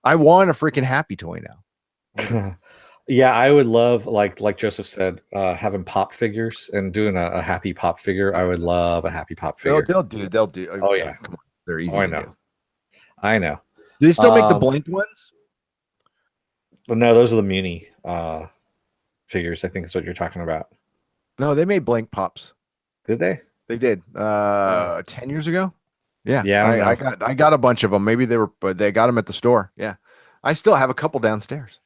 I want a freaking Happy toy now. Yeah, I would love, like Joseph said, having pop figures and doing a Happy pop figure. I would love a Happy pop figure. They'll do. Oh yeah, come on, they're easy to do. I know. Do they still make the blank ones? Well, no, those are the Muni figures. I think is what you're talking about. No, they made blank pops. Did they? They did. 10 years ago. Yeah. Yeah. I got a bunch of them. Maybe they got them at the store. Yeah. I still have a couple downstairs.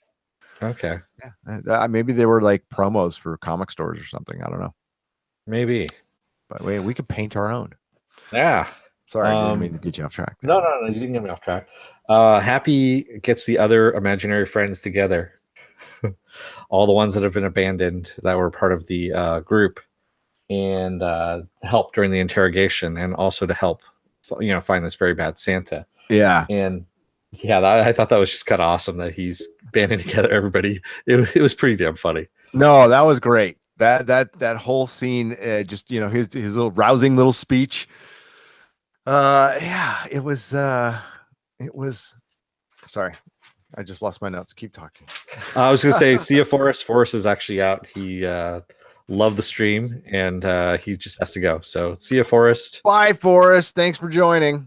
Okay. Yeah. Maybe they were like promos for comic stores or something. I don't know. Maybe. But wait, we could paint our own. Yeah. Sorry, I didn't mean to get you off track. No, you didn't get me off track. Happy gets the other imaginary friends together. All the ones that have been abandoned that were part of the group, and help during the interrogation, and also to help, find this very bad Santa. Yeah. And I thought that was just kind of awesome that he's banding together everybody. It was pretty damn funny. No, that was great. That whole scene, just his little rousing little speech. It was. Sorry, I just lost my notes. Keep talking. I was gonna say, see if Forrest is actually out. He loved the stream, and he just has to go. So see you, Forrest. Bye, Forrest. Thanks for joining.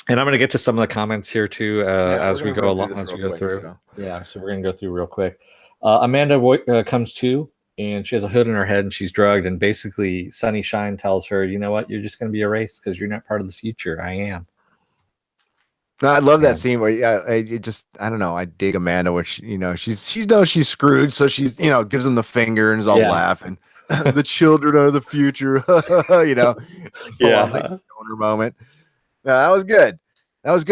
And I'm gonna get to some of the comments here too as we go along, as we go through. So. Yeah, so we're gonna go through real quick. Amanda comes to. And she has a hood in her head and she's drugged. And basically, Sunny Shine tells her, you know what? You're just going to be erased because you're not part of the future. I am. No, I love that scene where, I don't know. I dig Amanda, which, she knows she's screwed. So she's, gives him the finger and is all laughing. The children are the future, like stoner moment. No, that was good.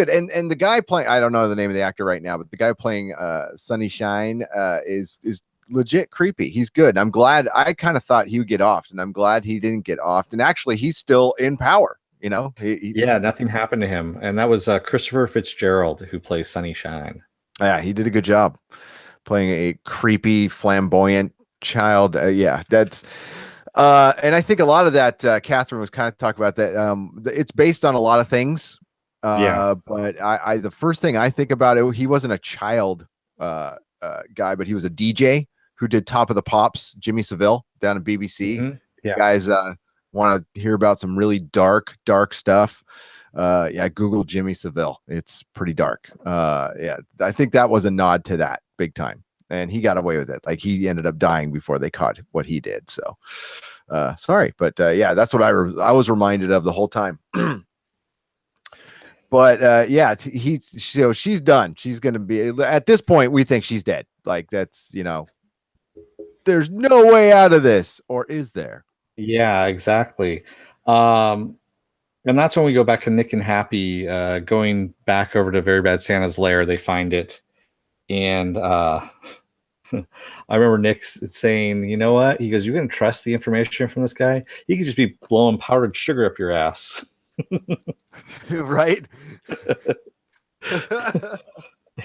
And the guy playing, I don't know the name of the actor right now, but the guy playing Sunny Shine is legit creepy. He's good. I'm glad. I kind of thought he would get off, and I'm glad he didn't get off. And actually, he's still in power. Nothing happened to him. And that was Christopher Fitzgerald who plays Sunny Shine. Yeah, he did a good job playing a creepy, flamboyant child. That's. And I think a lot of that, Catherine was kind of talking about that. It's based on a lot of things. But I the first thing I think about it, he wasn't a child guy, but he was a DJ who did Top of the Pops, Jimmy Savile down at BBC. Mm-hmm. Yeah. You guys want to hear about some really dark stuff? Google Jimmy Savile. It's pretty dark. I think that was a nod to that big time. And he got away with it. Like he ended up dying before they caught what he did. So sorry, but that's what I was reminded of the whole time. But she's done. She's going to be, at this point, we think she's dead. Like that's, there's no way out of this, or is there? Yeah, exactly. And that's when we go back to Nick and Happy, going back over to Very Bad Santa's lair. They find it. And I remember Nick saying, you know what? He goes, you're going to trust the information from this guy? He could just be blowing powdered sugar up your ass. Right.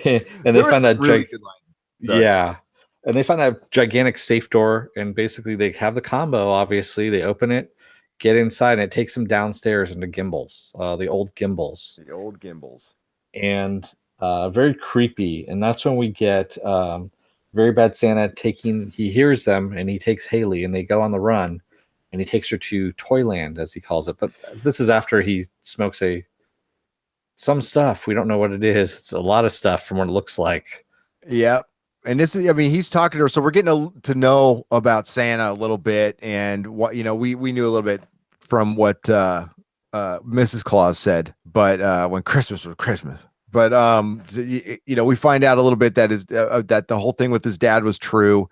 And they found that really good line. Yeah. And they find that gigantic safe door, and basically they have the combo. Obviously, they open it, get inside, and it takes them downstairs into Gimbals, the old Gimbals. The old Gimbals. And very creepy. And that's when we get Very Bad Santa he hears them, and he takes Haley, and they go on the run, and he takes her to Toyland, as he calls it. But this is after he smokes some stuff. We don't know what it is. It's a lot of stuff from what it looks like. Yeah. And this is, I mean, he's talking to her. So we're getting to know about Santa a little bit. And what, we knew a little bit from what Mrs. Claus said, but when Christmas was Christmas. But, we find out a little bit that the whole thing with his dad was true.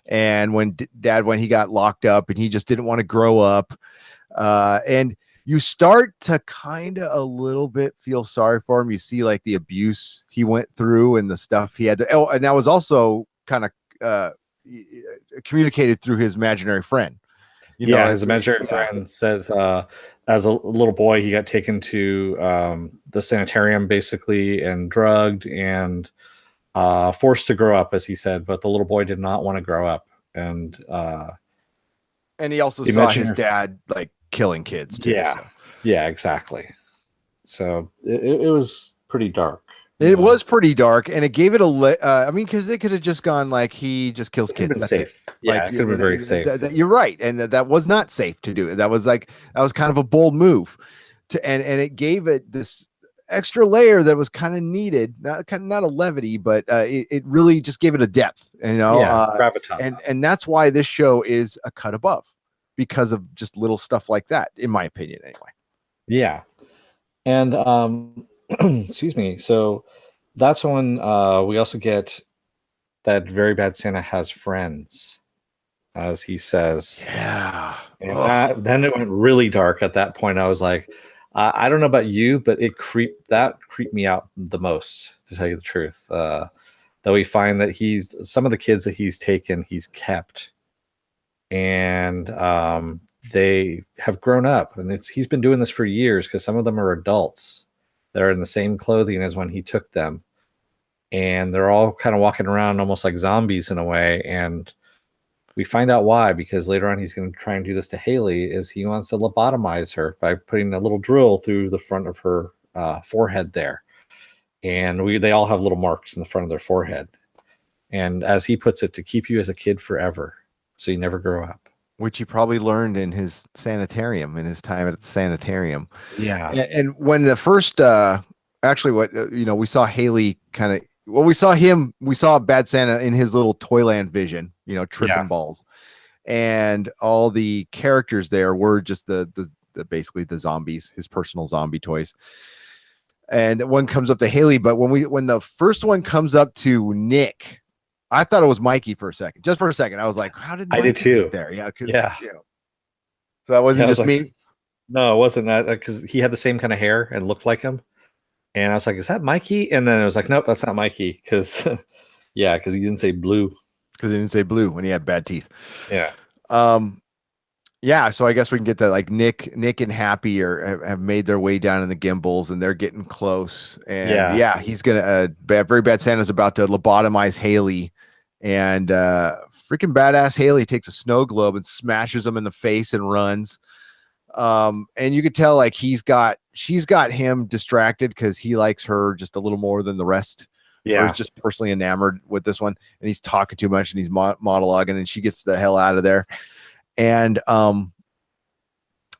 And when he got locked up and he just didn't want to grow up. And you start to kind of a little bit feel sorry for him. You see like the abuse he went through and the stuff he had to, and that was also kind of communicated through his imaginary friend. His imaginary friend says, as a little boy, he got taken to the sanitarium basically and drugged and forced to grow up, as he said, but the little boy did not want to grow up. And he also saw his dad like killing kids too. Yeah, exactly. So it was pretty dark. It was pretty dark, and it gave it because they could have just gone like he just kills kids. That's safe. Yeah, it could have been very safe. You're right, and that was not safe to do. That was kind of a bold move, and it gave it this extra layer that was kind of needed. Not a levity, but it really just gave it a depth. Gravitas. And that's why this show is a cut above, because of just little stuff like that, in my opinion, anyway. Yeah, and excuse me. So that's when we also get that Very Bad Santa has friends, as he says. Yeah. And then it went really dark at that point. I was like, I don't know about you, but it creeped me out the most, to tell you the truth. That we find that some of the kids that he's taken, he's kept. And they have grown up, and he's been doing this for years, because some of them are adults that are in the same clothing as when he took them, and they're all kind of walking around almost like zombies in a way. And we find out why, because later on he's going to try and do this to Haley. Is he wants to lobotomize her by putting a little drill through the front of her forehead there, and they all have little marks in the front of their forehead, and as he puts it, to keep you as a kid forever, so you never grow up. Which he probably learned in his sanitarium, in his time at the sanitarium. Yeah. And when the first, we saw Haley we saw Bad Santa in his little Toyland vision, tripping balls. And all the characters there were just the basically the zombies, his personal zombie toys. And one comes up to Haley, but when the first one comes up to Nick, I thought it was Mikey for a second. Just for a second, I was like, "How did Mikey I did too?" Get there?" Yeah, So that wasn't just me. No, it wasn't that, because he had the same kind of hair and looked like him. And I was like, "Is that Mikey?" And then I was like, "Nope, that's not Mikey," because he didn't say blue. Because he didn't say blue when he had bad teeth. Yeah. Yeah. So I guess we can get that. Like Nick and Happy have made their way down in the Gimbals, and they're getting close. And he's gonna. Very Bad Santa's about to lobotomize Haley. And freaking badass Haley takes a snow globe and smashes him in the face and runs. And you could tell like she's got him distracted because he likes her just a little more than the rest. Yeah. Or is just personally enamored with this one, and he's talking too much and he's monologuing, and she gets the hell out of there. And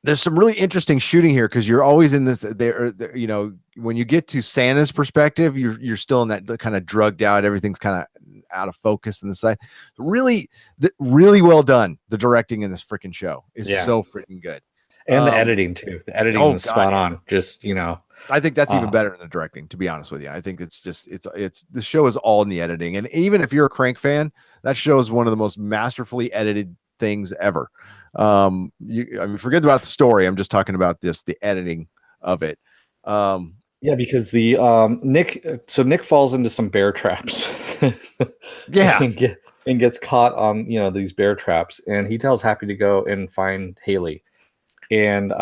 there's some really interesting shooting here, because you're always in this when you get to Santa's perspective, you're still in that kind of drugged out, everything's kind of out of focus on the side. Really well done. The directing in this freaking show is so freaking good. And the editing too. The editing is spot on. Just, I think that's even better than the directing, to be honest with you. I think it's the show is all in the editing. And even if you're a Crank fan, that show is one of the most masterfully edited things ever. Forget about the story. I'm just talking about the editing of it. Because the Nick falls into some bear traps. Yeah. and gets caught on, these bear traps, and he tells Happy to go and find Haley. And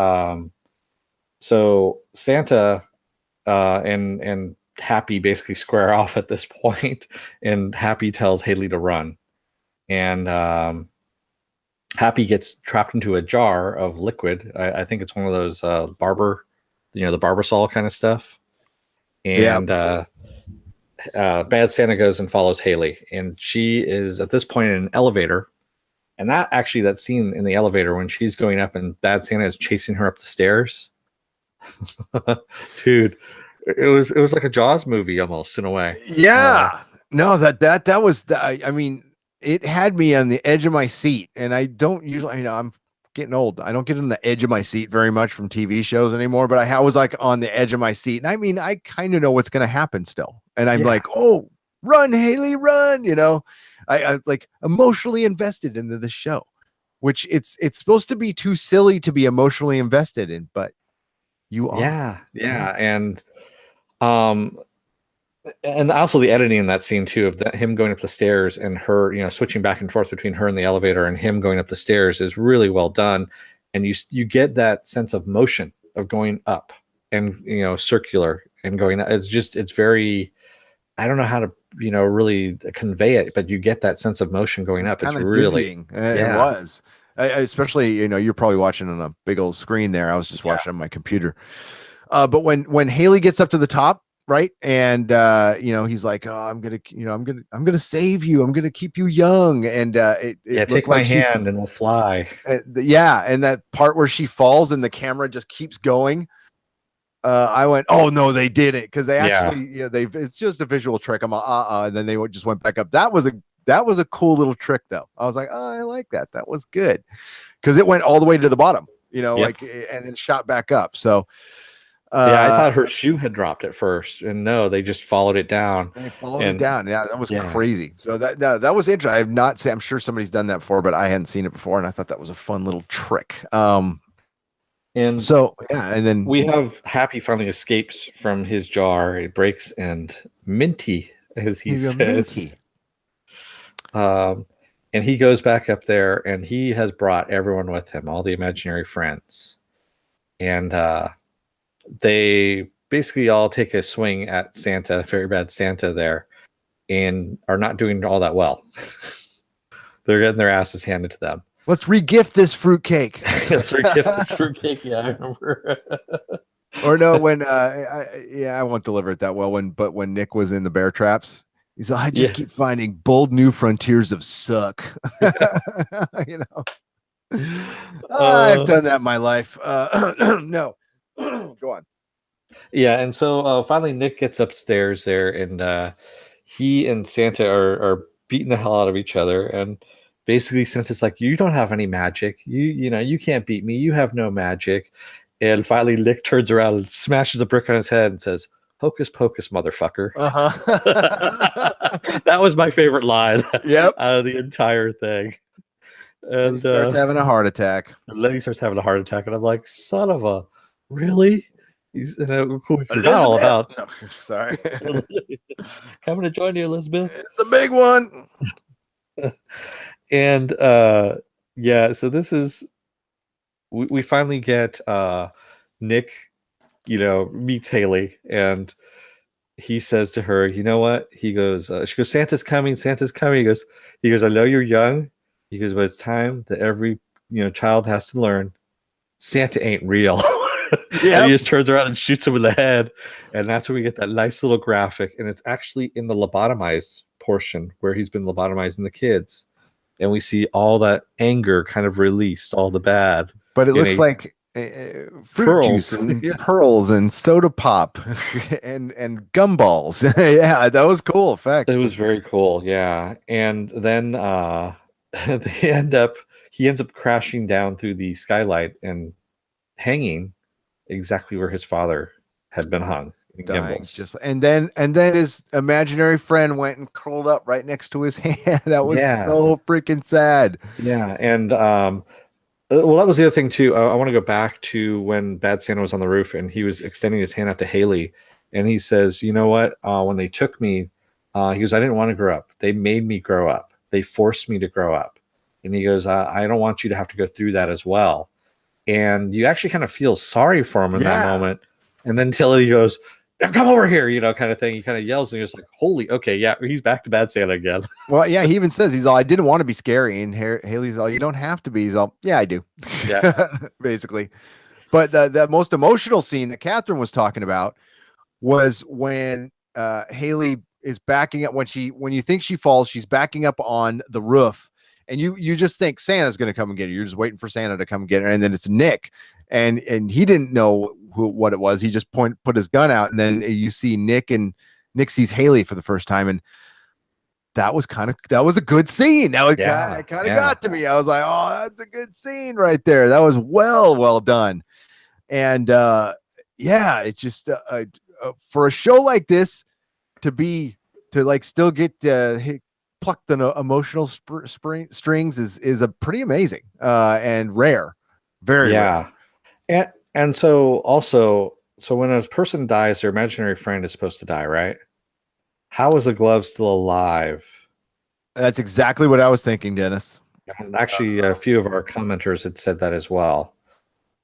so Santa and Happy basically square off at this point, and Happy tells Haley to run. and Happy gets trapped into a jar of liquid. I think it's one of those barber, the Barbasol kind of stuff. And Bad Santa goes and follows Haley, and she is at this point in an elevator. And that scene in the elevator when she's going up and Bad Santa is chasing her up the stairs, dude, it was like a Jaws movie almost in a way. Yeah, no, that was I mean, it had me on the edge of my seat, and I don't usually, I'm getting old. I don't get on the edge of my seat very much from TV shows anymore, but I was like on the edge of my seat, and I mean, I kind of know what's going to happen still, and I'm like, oh, run, Haley, run, I like emotionally invested into the show, which it's supposed to be too silly to be emotionally invested in, but you are. Yeah. And also the editing in that scene too, of him going up the stairs and her, switching back and forth between her and the elevator and him going up the stairs is really well done. And you get that sense of motion of going up and, circular and going, it's very, I don't know how to, really convey it, but you get that sense of motion going up. It's really dizzying. It was. Especially, you're probably watching on a big old screen there. I was just watching on my computer. But when Haley gets up to the top, right, and he's like, oh, I'm gonna save you. I'm gonna keep you young. And take my hand and we'll fly. And that part where she falls and the camera just keeps going. I went, oh no, they did it, because they actually, it's just a visual trick. I'm and then they just went back up. That was a cool little trick, though. I was like, oh, I like that. That was good, because it went all the way to the bottom, and then shot back up. So, I thought her shoe had dropped at first, and no, they just followed it down. They followed it down. Yeah, that was crazy. So that was interesting. I have not seen. I'm sure somebody's done that before, but I hadn't seen it before, and I thought that was a fun little trick. And so, and then we have Happy finally escapes from his jar. It breaks, and Minty, as he says. And he goes back up there, and he has brought everyone with him, all the imaginary friends. And they basically all take a swing at Santa, Very Bad Santa there, and are not doing all that well. They're getting their asses handed to them. Let's re-gift this fruitcake. Let's re-gift this fruitcake. Yeah, I remember. Or no, when I won't deliver it that well. When Nick was in the bear traps, he's like, I just keep finding bold new frontiers of suck. I've done that in my life. No, go on. Yeah, and so finally Nick gets upstairs there, and he and Santa are beating the hell out of each other, and basically Santa's like, you don't have any magic. You can't beat me. You have no magic. And finally Nick turns around and smashes a brick on his head and says, hocus pocus, motherfucker. That was my favorite line out of the entire thing. And he starts having a heart attack. And then he starts having a heart attack, and I'm like, son of a, really? He's forgot all about. No, sorry. Coming to join you, Elizabeth. It's the big one. And so this is we finally get Nick, meets Haley, and he says to her, you know what? He goes, she goes, Santa's coming. He goes, I know you're young. He goes, but it's time that every child has to learn Santa ain't real. Yeah. He just turns around and shoots him in the head, and that's where we get that nice little graphic, and it's actually in the lobotomized portion where he's been lobotomizing the kids. And we see all that anger kind of released, all the bad. But it looks like fruit juice and pearls and soda pop and gumballs. Yeah, that was cool effect. It was very cool, yeah. And then he ends up crashing down through the skylight and hanging exactly where his father had been hung. And then his imaginary friend went and curled up right next to his hand. That was so freaking sad. Yeah, and well, that was the other thing too. I want to go back to when Bad Santa was on the roof and he was extending his hand out to Haley, and he says, "You know what? When they took me, he goes, I didn't want to grow up. They made me grow up. They forced me to grow up." And he goes, "I don't want you to have to go through that as well." And you actually kind of feel sorry for him in that moment. And then Tilly goes, come over here, kind of thing. He kind of yells, and you're just like, holy, okay, yeah, he's back to Bad Santa again. Well, yeah, he even says he's all, I didn't want to be scary, and Haley's all, you don't have to be. He's all, yeah, I do. Yeah. Basically. But the most emotional scene that Catherine was talking about was when Haley is backing up, when you think she falls, she's backing up on the roof, and you just think Santa's going to come and get her. You're just waiting for Santa to come and get her, and then it's Nick, and he didn't know what it was. He just put his gun out, and then you see Nick sees Haley for the first time, and that was a good scene. That was kind of got to me. I was like, oh, that's a good scene right there. That was well done. And it just for a show like this to like still get plucked the emotional strings is a pretty amazing and rare, very rare. And so also, when a person dies, their imaginary friend is supposed to die, right? How is the glove still alive? That's exactly what I was thinking, Dennis. And actually, a few of our commenters had said that as well.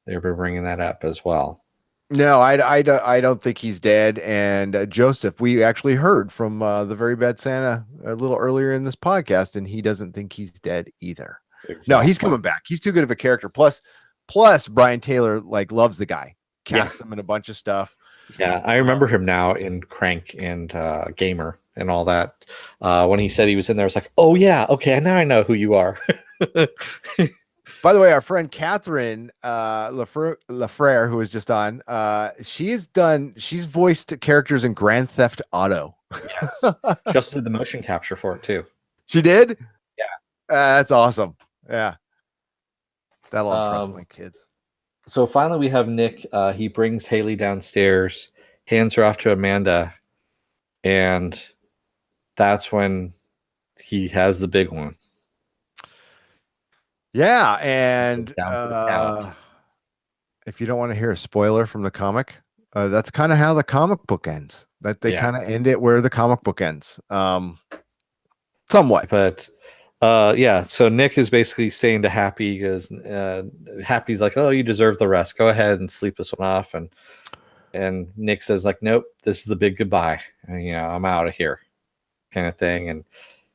They were bringing that up as well. No, I don't think he's dead. And Joseph, we actually heard from the Very Bad Santa a little earlier in this podcast, and he doesn't think he's dead either. Exactly. No, he's coming back. He's too good of a character. Plus Brian Taylor loves the guy. Cast him in a bunch of stuff. Yeah, I remember him now in Crank and Gamer and all that. When he said he was in there, I was like, oh yeah, okay, now I know who you are. By the way, our friend Catherine LeFrere, who was just on, she's voiced characters in Grand Theft Auto. Yes. She also did the motion capture for it too. She did? Yeah. That's awesome. Yeah. That'll impress my kids. So finally we have Nick. He brings Haley downstairs, hands her off to Amanda, and that's when he has the big one. Yeah, and if you don't want to hear a spoiler from the comic, that's kind of how the comic book ends. That they kind of end it where the comic book ends. Somewhat. But so Nick is basically saying to Happy, because Happy's like, oh, you deserve the rest. Go ahead and sleep this one off. And Nick says, like, nope, this is the big goodbye. And, I'm out of here, kind of thing. And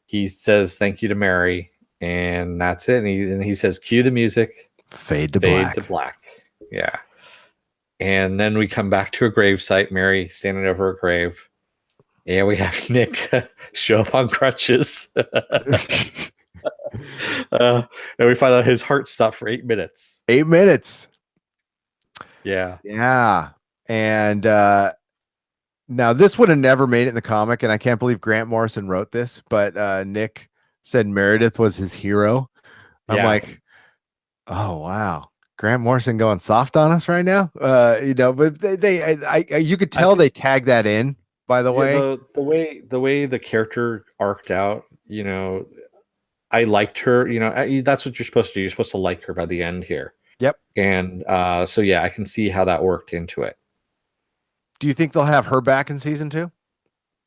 he says thank you to Mary. And that's it. And he says, cue the music. Fade to black. Yeah. And then we come back to a gravesite. Mary standing over a grave. And we have Nick show up on crutches. And we find out his heart stopped for 8 minutes. 8 minutes. Yeah. Yeah. And now this would have never made it in the comic. And I can't believe Grant Morrison wrote this, but Nick said Meredith was his hero. I'm like, oh wow, Grant Morrison going soft on us right now. But you could tell they tagged that in. By the way, the way the character arced out, I liked her. That's what you're supposed to do. You're supposed to like her by the end here. Yep. And so I can see how that worked into it. Do you think they'll have her back in season 2?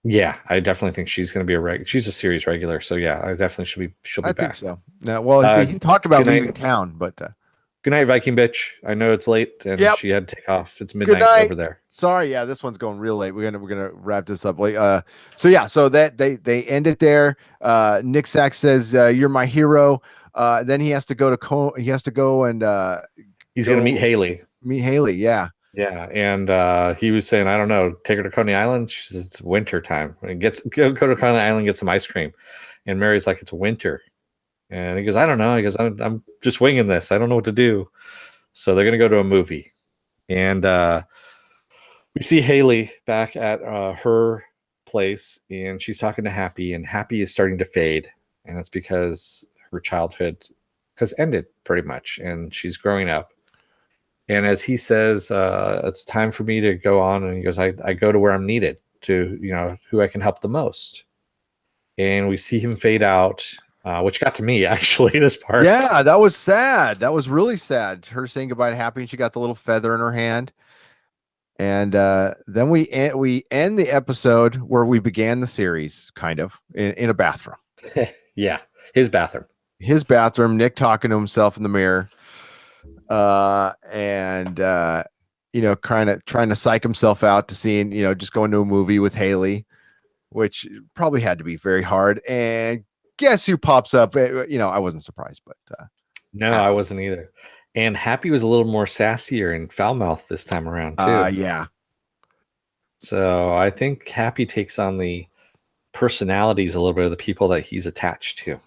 Yeah, I definitely think she's going to be she's a series regular. So yeah, I definitely she'll be back. I think so. Now, well, he talked about leaving town, but good night, Viking bitch. I know it's late and she had to take off. It's midnight over there. Sorry, yeah, this one's going real late. We're gonna wrap this up late. So that they end it there. Nick Sachs says, "You're my hero." Then he has to go and he's gonna meet Haley. Yeah. Yeah, and he was saying, I don't know, take her to Coney Island. She says it's winter time. And go to Coney Island and get some ice cream. And Mary's like, it's winter. And he goes, I don't know. He goes, I'm just winging this. I don't know what to do. So they're gonna go to a movie, and we see Haley back at her place, and she's talking to Happy, and Happy is starting to fade, and it's because her childhood has ended pretty much, and she's growing up. And as he says, it's time for me to go on. And he goes, I go to where I'm needed, to, who I can help the most. And we see him fade out, which got to me, actually, this part. Yeah, that was sad. That was really sad. Her saying goodbye to Happy, and she got the little feather in her hand. And then we end the episode where we began the series, kind of, in a bathroom. Yeah, his bathroom. Nick talking to himself in the mirror. trying to psych himself out to seeing, just going to a movie with Haley, which probably had to be very hard. And guess who pops up? I wasn't surprised, but no, I wasn't either. And Happy was a little more sassier and foul-mouthed this time around too. Yeah. So I think Happy takes on the personalities a little bit of the people that he's attached to.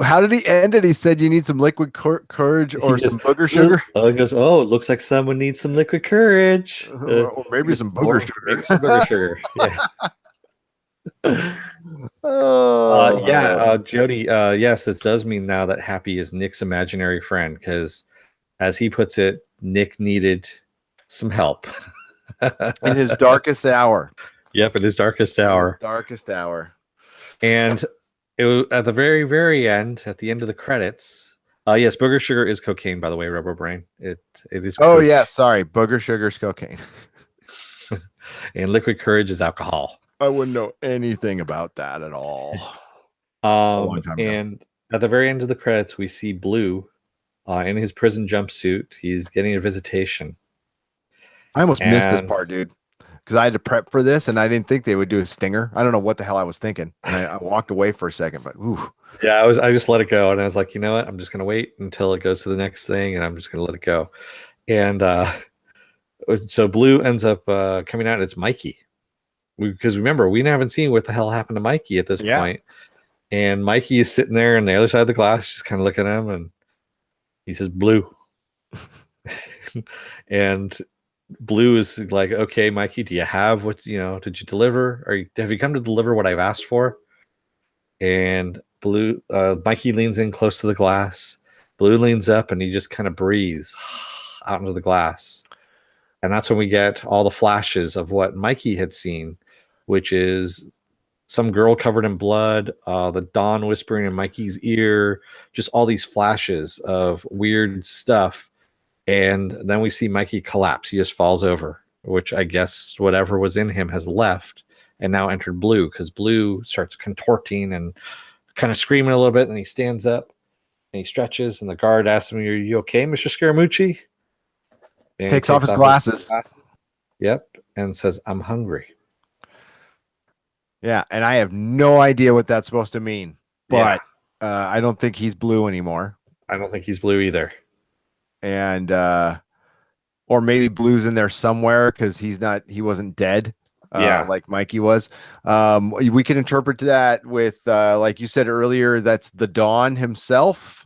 How did he end it? He said you need some liquid courage or some booger sugar. He goes, oh, it looks like someone needs some liquid courage. Or maybe some booger sugar. Maybe some booger sugar. Yeah. Jody, yes, this does mean now that Happy is Nick's imaginary friend, because as he puts it, Nick needed some help. In his darkest hour. Yep, in his darkest hour. And it was at the very, very end, at the end of the credits. Yes, booger sugar is cocaine, by the way, Rubber Brain. It is. Oh yeah, sorry, booger sugar is cocaine. And liquid courage is alcohol. I wouldn't know anything about that at all. And at the very end of the credits, we see Blue in his prison jumpsuit. He's getting a visitation. I almost missed this part, dude, because I had to prep for this, and I didn't think they would do a stinger. I don't know what the hell I was thinking, and I walked away for a second. But yeah, I just let it go, and I was like, you know what? I'm just gonna wait until it goes to the next thing, and I'm just gonna let it go. And so Blue ends up coming out, and it's Mikey, because remember, we haven't seen what the hell happened to Mikey at this point. And Mikey is sitting there on the other side of the glass, just kind of looking at him, and he says, "Blue," and Blue is like, okay, Mikey, do you have what, did you deliver? Have you come to deliver what I've asked for? And Mikey leans in close to the glass. Blue leans up and he just kind of breathes out into the glass. And that's when we get all the flashes of what Mikey had seen, which is some girl covered in blood, the Dawn whispering in Mikey's ear, just all these flashes of weird stuff. And then we see Mikey collapse. He just falls over, which I guess whatever was in him has left and now entered Blue, because Blue starts contorting and kind of screaming a little bit. And he stands up and he stretches, and the guard asks him, "Are you okay, Mr. Scaramucci?" And takes off his glasses. Yep. And says, "I'm hungry." Yeah. And I have no idea what that's supposed to mean, but I don't think he's Blue anymore. I don't think he's Blue either. And or maybe Blue's in there somewhere because he wasn't dead like Mikey was. We can interpret that with like you said earlier, that's the Dawn himself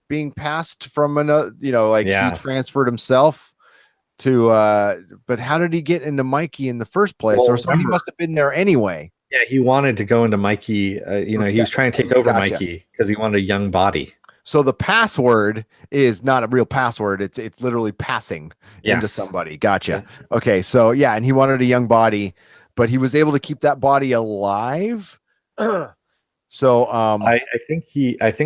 being passed from another, he transferred himself to but how did he get into Mikey in the first place? Or so he must have been there anyway. Yeah, he wanted to go into Mikey, he was trying to take over Mikey because he wanted a young body. So the password is not a real password. It's literally passing into somebody. Gotcha. Yeah. Okay. So and he wanted a young body, but he was able to keep that body alive. So I think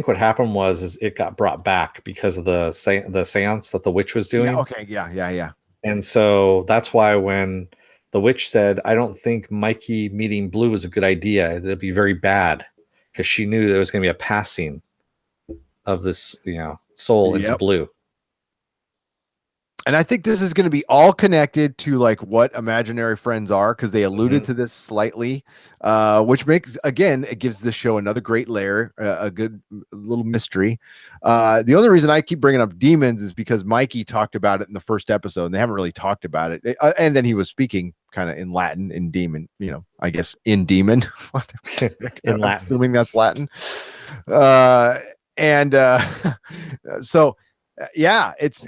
what happened was it got brought back because of the seance that the witch was doing. Yeah, okay. Yeah. And so that's why when the witch said, "I don't think Mikey meeting Blue is a good idea. It'd be very bad," because she knew there was going to be a passing of this, soul into Blue. And I think this is going to be all connected to like what imaginary friends are, because they alluded to this slightly, which makes, again, it gives this show another great layer, a good little mystery. The only reason I keep bringing up demons is because Mikey talked about it in the first episode, and they haven't really talked about it. And then he was speaking kind of in Latin, in demon, I guess in demon, in Latin, assuming that's Latin. So it's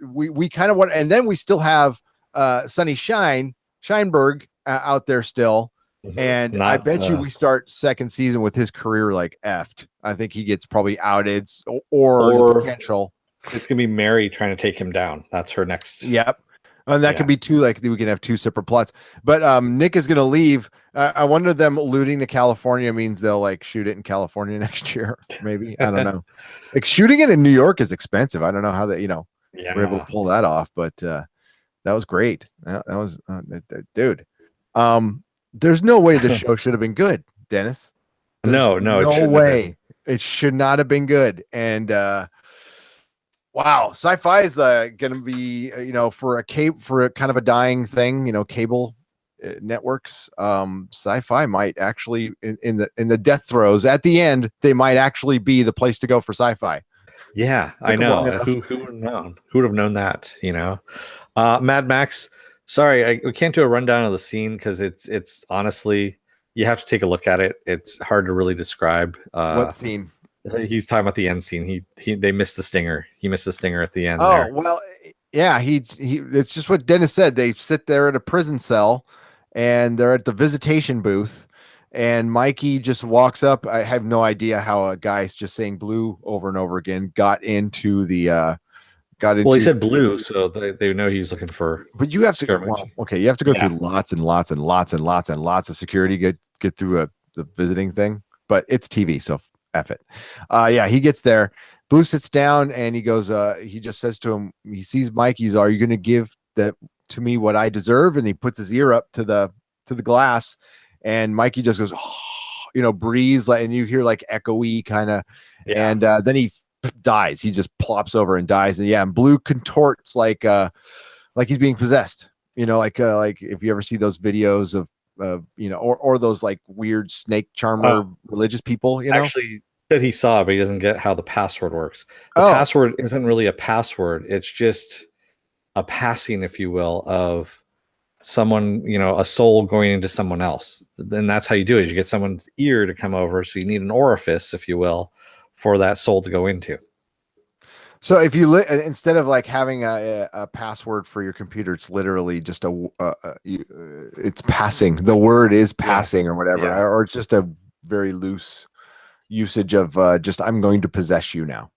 we kind of want, and then we still have Sonny Scheinberg out there still, and I bet you we start second season with his career like effed. I think he gets probably outed or the potential. It's gonna be Mary trying to take him down. That's her next. Yep. And that could be two, like we can have two separate plots. But Nick is going to leave. I wonder them alluding to California means they'll like shoot it in California next year. Maybe. I don't know. Like shooting it in New York is expensive. I don't know how that, we're able to pull that off. But that was great. That was, dude. There's no way the show should have been good, Dennis. No way. It should not have been good. And Wow, sci-fi is going to be for a kind of a dying thing. Cable networks. Sci-fi might actually in the death throes at the end. They might actually be the place to go for sci-fi. Yeah, I know. Who would have known? Who would have known that? Mad Max. Sorry, we can't do a rundown of the scene because it's honestly, you have to take a look at it. It's hard to really describe. What scene? He's talking about the end scene. They missed the stinger. He missed the stinger at the end. Oh, there. well, yeah. He. It's just what Dennis said. They sit there at a prison cell, and they're at the visitation booth, and Mikey just walks up. I have no idea how a guy's just saying blue over and over again got into the. Well, he said blue, so they know he's looking for. But you have to. Well, okay, you have to go through lots and lots and lots and lots and lots of security get through the visiting thing. But it's TV, so F it. Yeah, he gets there. Blue sits down and he goes. He just says to him. He sees Mikey's. Are you going to give that to me what I deserve? And he puts his ear up to the glass, and Mikey just goes, breathes like, and you hear like echoey kind of, and then he dies. He just plops over and dies. And Blue contorts like he's being possessed. Like if you ever see those videos of or those like weird snake charmer religious people. Actually, that he saw, but he doesn't get how the password works. The password isn't really a password. It's just a passing, if you will, of someone, a soul going into someone else. And that's how you do it. You get someone's ear to come over. So you need an orifice, if you will, for that soul to go into. So if you instead of like having a password for your computer, it's literally just it's passing. The word is passing or whatever, or it's just a very loose usage of just I'm going to possess you now.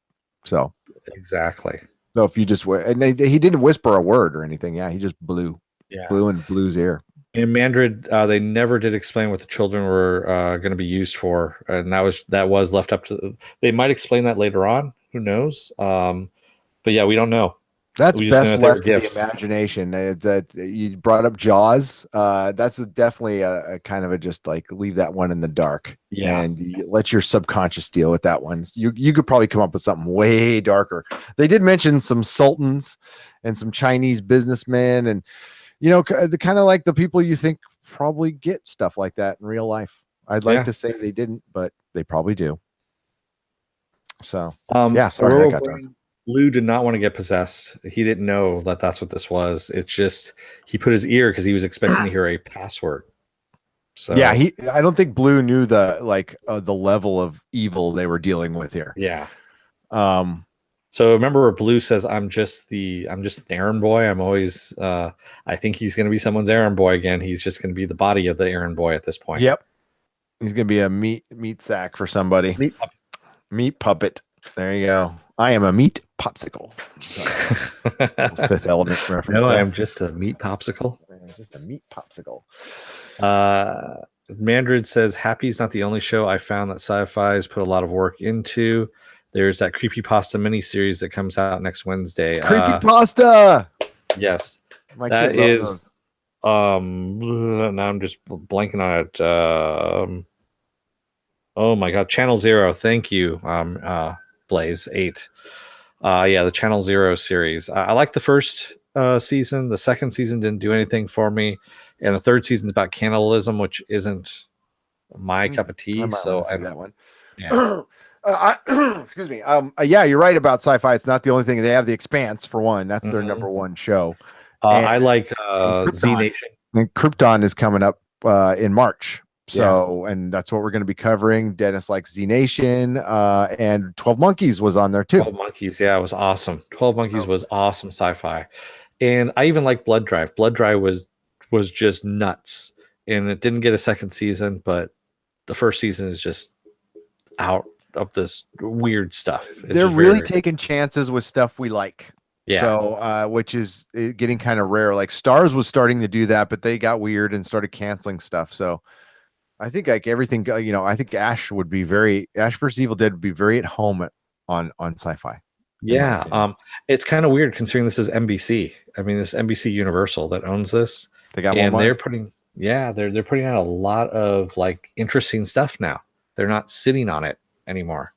So exactly. So if you just and he didn't whisper a word or anything. Yeah, he just blew in Blue's ear. In Mandrid, they never did explain what the children were going to be used for, and that was left up to. They might explain that later on. Who knows? But yeah, we don't know. That's best left to the imagination. That you brought up Jaws. That's definitely a kind of a just like leave that one in the dark. Yeah, and you let your subconscious deal with that one. You could probably come up with something way darker. They did mention some sultans and some Chinese businessmen, and the kind of like the people you think probably get stuff like that in real life. I'd like to say they didn't, but they probably do. So sorry, I got dark. Blue did not want to get possessed. He didn't know that that's what this was. It's just he put his ear because he was expecting to hear a password. So I don't think Blue knew the level of evil they were dealing with here. Yeah. So remember where Blue says, I'm just an errand boy. I'm always I think he's going to be someone's errand boy again. He's just going to be the body of the errand boy at this point. Yep. He's going to be a meat sack for somebody. Meat puppet. There you go. I am a meat popsicle. Fifth Element reference. No, I'm just a meat popsicle. Just a meat popsicle. Mandrid says, Happy's not the only show I found that sci-fi has put a lot of work into. There's that Creepypasta miniseries that comes out next Wednesday. Creepypasta! Yes. That is... now I'm just blanking on it. Oh my God, Channel Zero. Thank you, Blaze 8. The Channel Zero series. I like the first season. The second season didn't do anything for me, and the third season is about cannibalism, which isn't my cup of tea. So I that one. Yeah. Excuse me. You're right about sci-fi. It's not the only thing. They have The Expanse for one. That's their number one show. I like Z Nation. And Krypton is coming up in March. So, and that's what we're going to be covering. Dennis likes Z Nation, and 12 Monkeys was on there too. 12 Monkeys, it was awesome. 12 Monkeys was awesome sci-fi, and I even like Blood Drive. Blood Drive was just nuts, and it didn't get a second season, but the first season is just out of this weird stuff. They're really taking chances with stuff we like. Yeah. So, which is getting kind of rare. Like Stars was starting to do that, but they got weird and started canceling stuff. So. I think like everything, I think Ash vs. Evil Dead would be very at home on sci-fi. Yeah. It's kind of weird considering this is NBC. I mean, this NBC Universal that owns this. They got more money. They're putting out a lot of like interesting stuff now. They're not sitting on it anymore.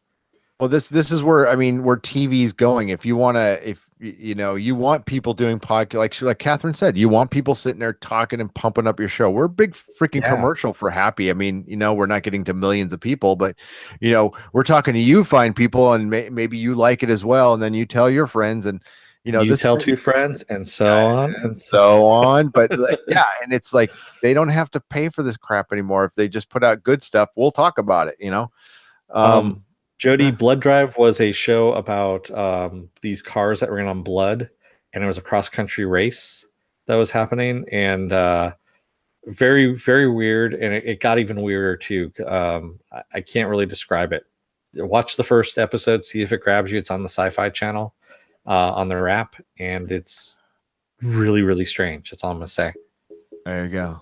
Well, this is where where TV's going. If you want to, if you want people doing podcast, like Catherine said, you want people sitting there talking and pumping up your show. We're a big freaking commercial for Happy. We're not getting to millions of people, but we're talking to you, fine people, and maybe you like it as well, and then you tell your friends, and you tell two friends, and so on and so on. But and it's like they don't have to pay for this crap anymore. If they just put out good stuff, we'll talk about it. Jody, Blood Drive was a show about these cars that ran on blood, and it was a cross-country race that was happening, and very, very weird, and it got even weirder too. I can't really describe it. Watch the first episode, see if it grabs you. It's on the Sci-Fi Channel on their app, and it's really, really strange. That's all I'm going to say. There you go.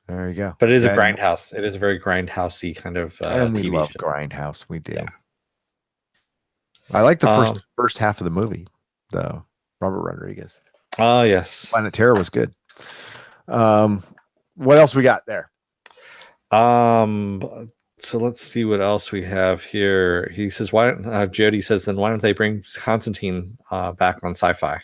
There you go. But it is a grindhouse. It is a very grindhousey kind of and we TV love show. grindhouse. We do. Yeah. I like the first half of the movie, though. Robert Rodriguez. Oh, yes. Planet Terror was good. What else we got there? So let's see what else we have here. He says, Jody says, then why don't they bring Constantine back on Sci-Fi?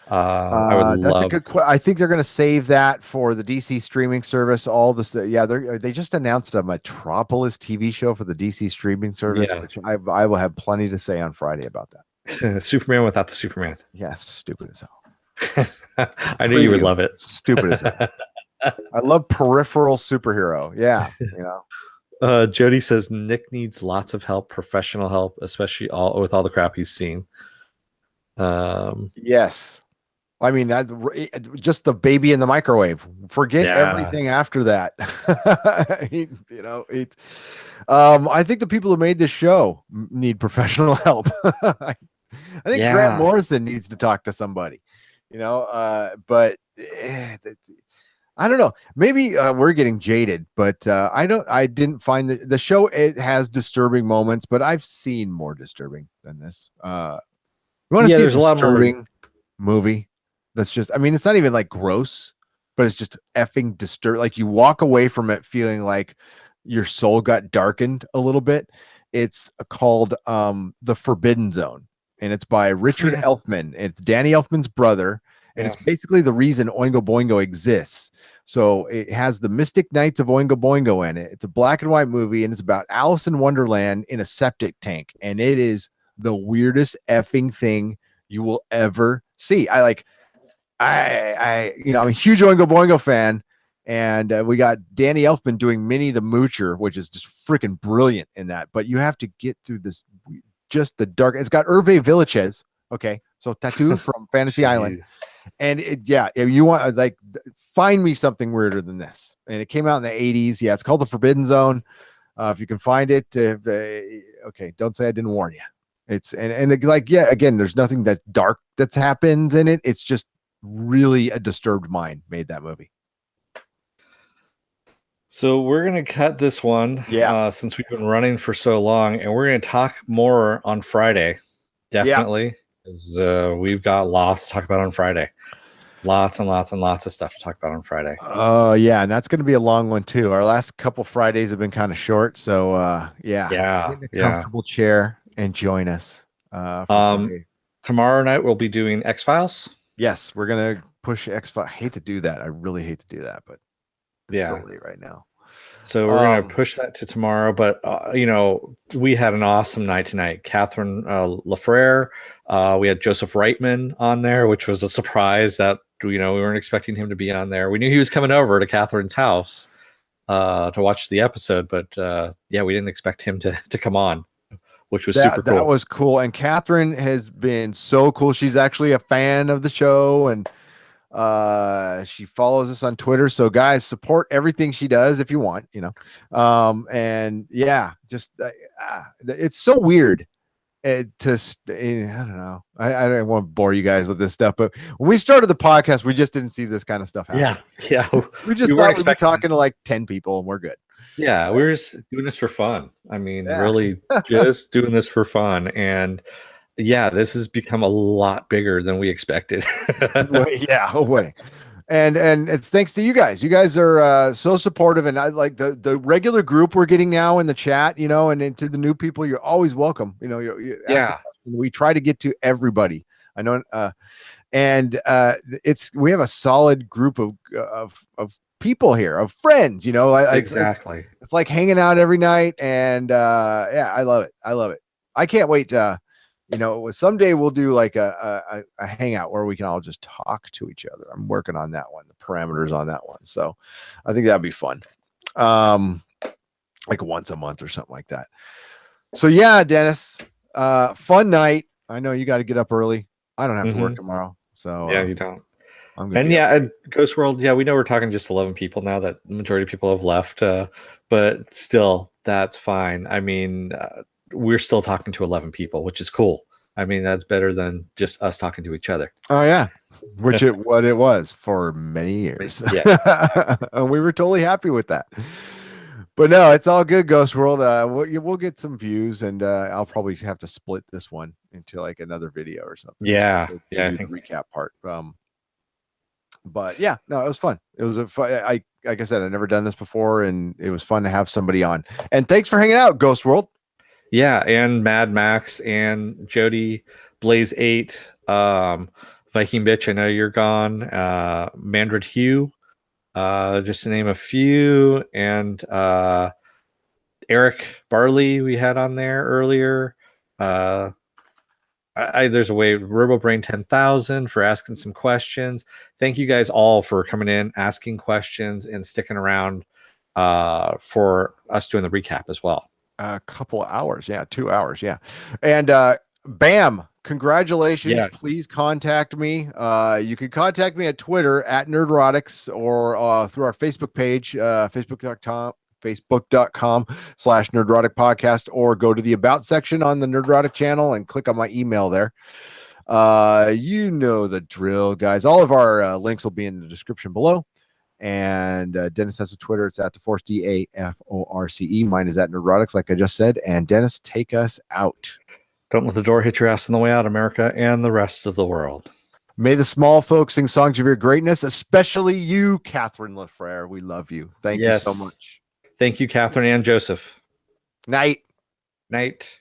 That's a good question. I think they're going to save that for the DC streaming service. All this, they just announced a Metropolis TV show for the DC streaming service, which I will have plenty to say on Friday about that. Superman without the Superman. Yes, stupid as hell. I knew you would love it. Stupid as hell. I love peripheral superhero. Yeah, Jody says Nick needs lots of help, professional help, especially with all the crap he's seen. Yes. Just the baby in the microwave. Forget everything after that. I think the people who made this show need professional help. I think Grant Morrison needs to talk to somebody. But I don't know. Maybe we're getting jaded, but I didn't find the show. It has disturbing moments, but I've seen more disturbing than this. You want to see a disturbing movie? That's just, it's not even like gross, but it's just effing disturbing. Like you walk away from it feeling like your soul got darkened a little bit. It's called The Forbidden Zone, and it's by Richard Elfman. It's Danny Elfman's brother, and it's basically the reason Oingo Boingo exists. So it has the Mystic Knights of Oingo Boingo in it. It's a black and white movie, and it's about Alice in Wonderland in a septic tank, and it is the weirdest effing thing you will ever see. I'm a huge Oingo Boingo fan, and we got Danny Elfman doing Minnie the Moocher, which is just freaking brilliant in that. But you have to get through this, just the dark. It's got Hervé Villechaize, okay, so Tattoo from Fantasy Island, and if you want find me something weirder than this. And it came out in the 80s. Yeah, it's called The Forbidden Zone. If you can find it, okay, don't say I didn't warn you. It's again, there's nothing that dark that's happened in it. It's just really a disturbed mind made that movie. So we're gonna cut this one, since we've been running for so long, and we're gonna talk more on Friday, definitely, because we've got lots to talk about on Friday. Lots and lots and lots of stuff to talk about on Friday. Oh yeah, and that's going to be a long one too. Our last couple Fridays have been kind of short, so get in a comfortable chair and join us. Tomorrow night we'll be doing X-Files. Yes, we're gonna push X-Files. I hate to do that. I really hate to do that, but it's so late right now. So we're gonna push that to tomorrow. But we had an awesome night tonight. Catherine LeFrere. We had Joseph Reitman on there, which was a surprise that we weren't expecting him to be on there. We knew he was coming over to Catherine's house to watch the episode, but we didn't expect him to come on, which was super cool. That was cool. And Catherine has been so cool. She's actually a fan of the show, and she follows us on Twitter. So guys, support everything she does if you want, and it's so weird. I don't know. I don't want to bore you guys with this stuff, but when we started the podcast, we just didn't see this kind of stuff happen. Yeah. We just thought we'd be talking to like 10 people and we're good. Yeah, we're just doing this for fun. Really just doing this for fun. And this has become a lot bigger than we expected. Yeah, And it's thanks to you guys. You guys are so supportive, and I like the regular group we're getting now in the chat, you know, and into the new people. You're always welcome. You know, you ask a question. We try to get to everybody. I know, and we have a solid group of people here, of friends. You know, Exactly. It's like hanging out every night, and yeah, I love it. I love it. I can't wait to. You know, someday we'll do like a hangout where we can all just talk to each other. I'm working on that one, the parameters on that one. So I think that'd be fun. Like once a month or something like that. So yeah, Dennis, fun night. I know you got to get up early. I don't have to work tomorrow. So yeah, you don't. And at Ghost World, yeah, we know we're talking just 11 people now that the majority of people have left. But still, that's fine. I mean, we're still talking to 11 people, which is cool. I mean, that's better than just us talking to each other. Oh yeah, what it was for many years. Yeah, and we were totally happy with that. But no, it's all good, Ghost World. We'll get some views, and I'll probably have to split this one into like another video or something. Yeah, I think the recap part. But yeah, no, it was fun. It was like I said, I've never done this before, and it was fun to have somebody on. And thanks for hanging out, Ghost World. Yeah, and Mad Max and Jody, Blaze 8, Viking Bitch, I know you're gone, Mandrid Hugh, just to name a few, and Eric Barley we had on there earlier. There's a way, RoboBrain 10,000 for asking some questions. Thank you guys all for coming in, asking questions, and sticking around for us doing the recap as well. A couple of hours, 2 hours, and bam, congratulations. Yes. Please contact me. You can contact me at Twitter at Nerdrotics, or through our Facebook page, facebook.com/Nerdrotic Podcast, or go to the About section on the Nerdrotic channel and click on my email there. You know the drill, guys. All of our links will be in the description below. And Dennis has a Twitter. It's at DeForce, DAFORCE. Mine is at Nerdrotics, like I just said. And Dennis, take us out. Don't let the door hit your ass on the way out, America and the rest of the world. May the small folks sing songs of your greatness, especially you, Catherine LeFrere. We love you. Thank you so much. Thank you, Catherine and Joseph. Night. Night.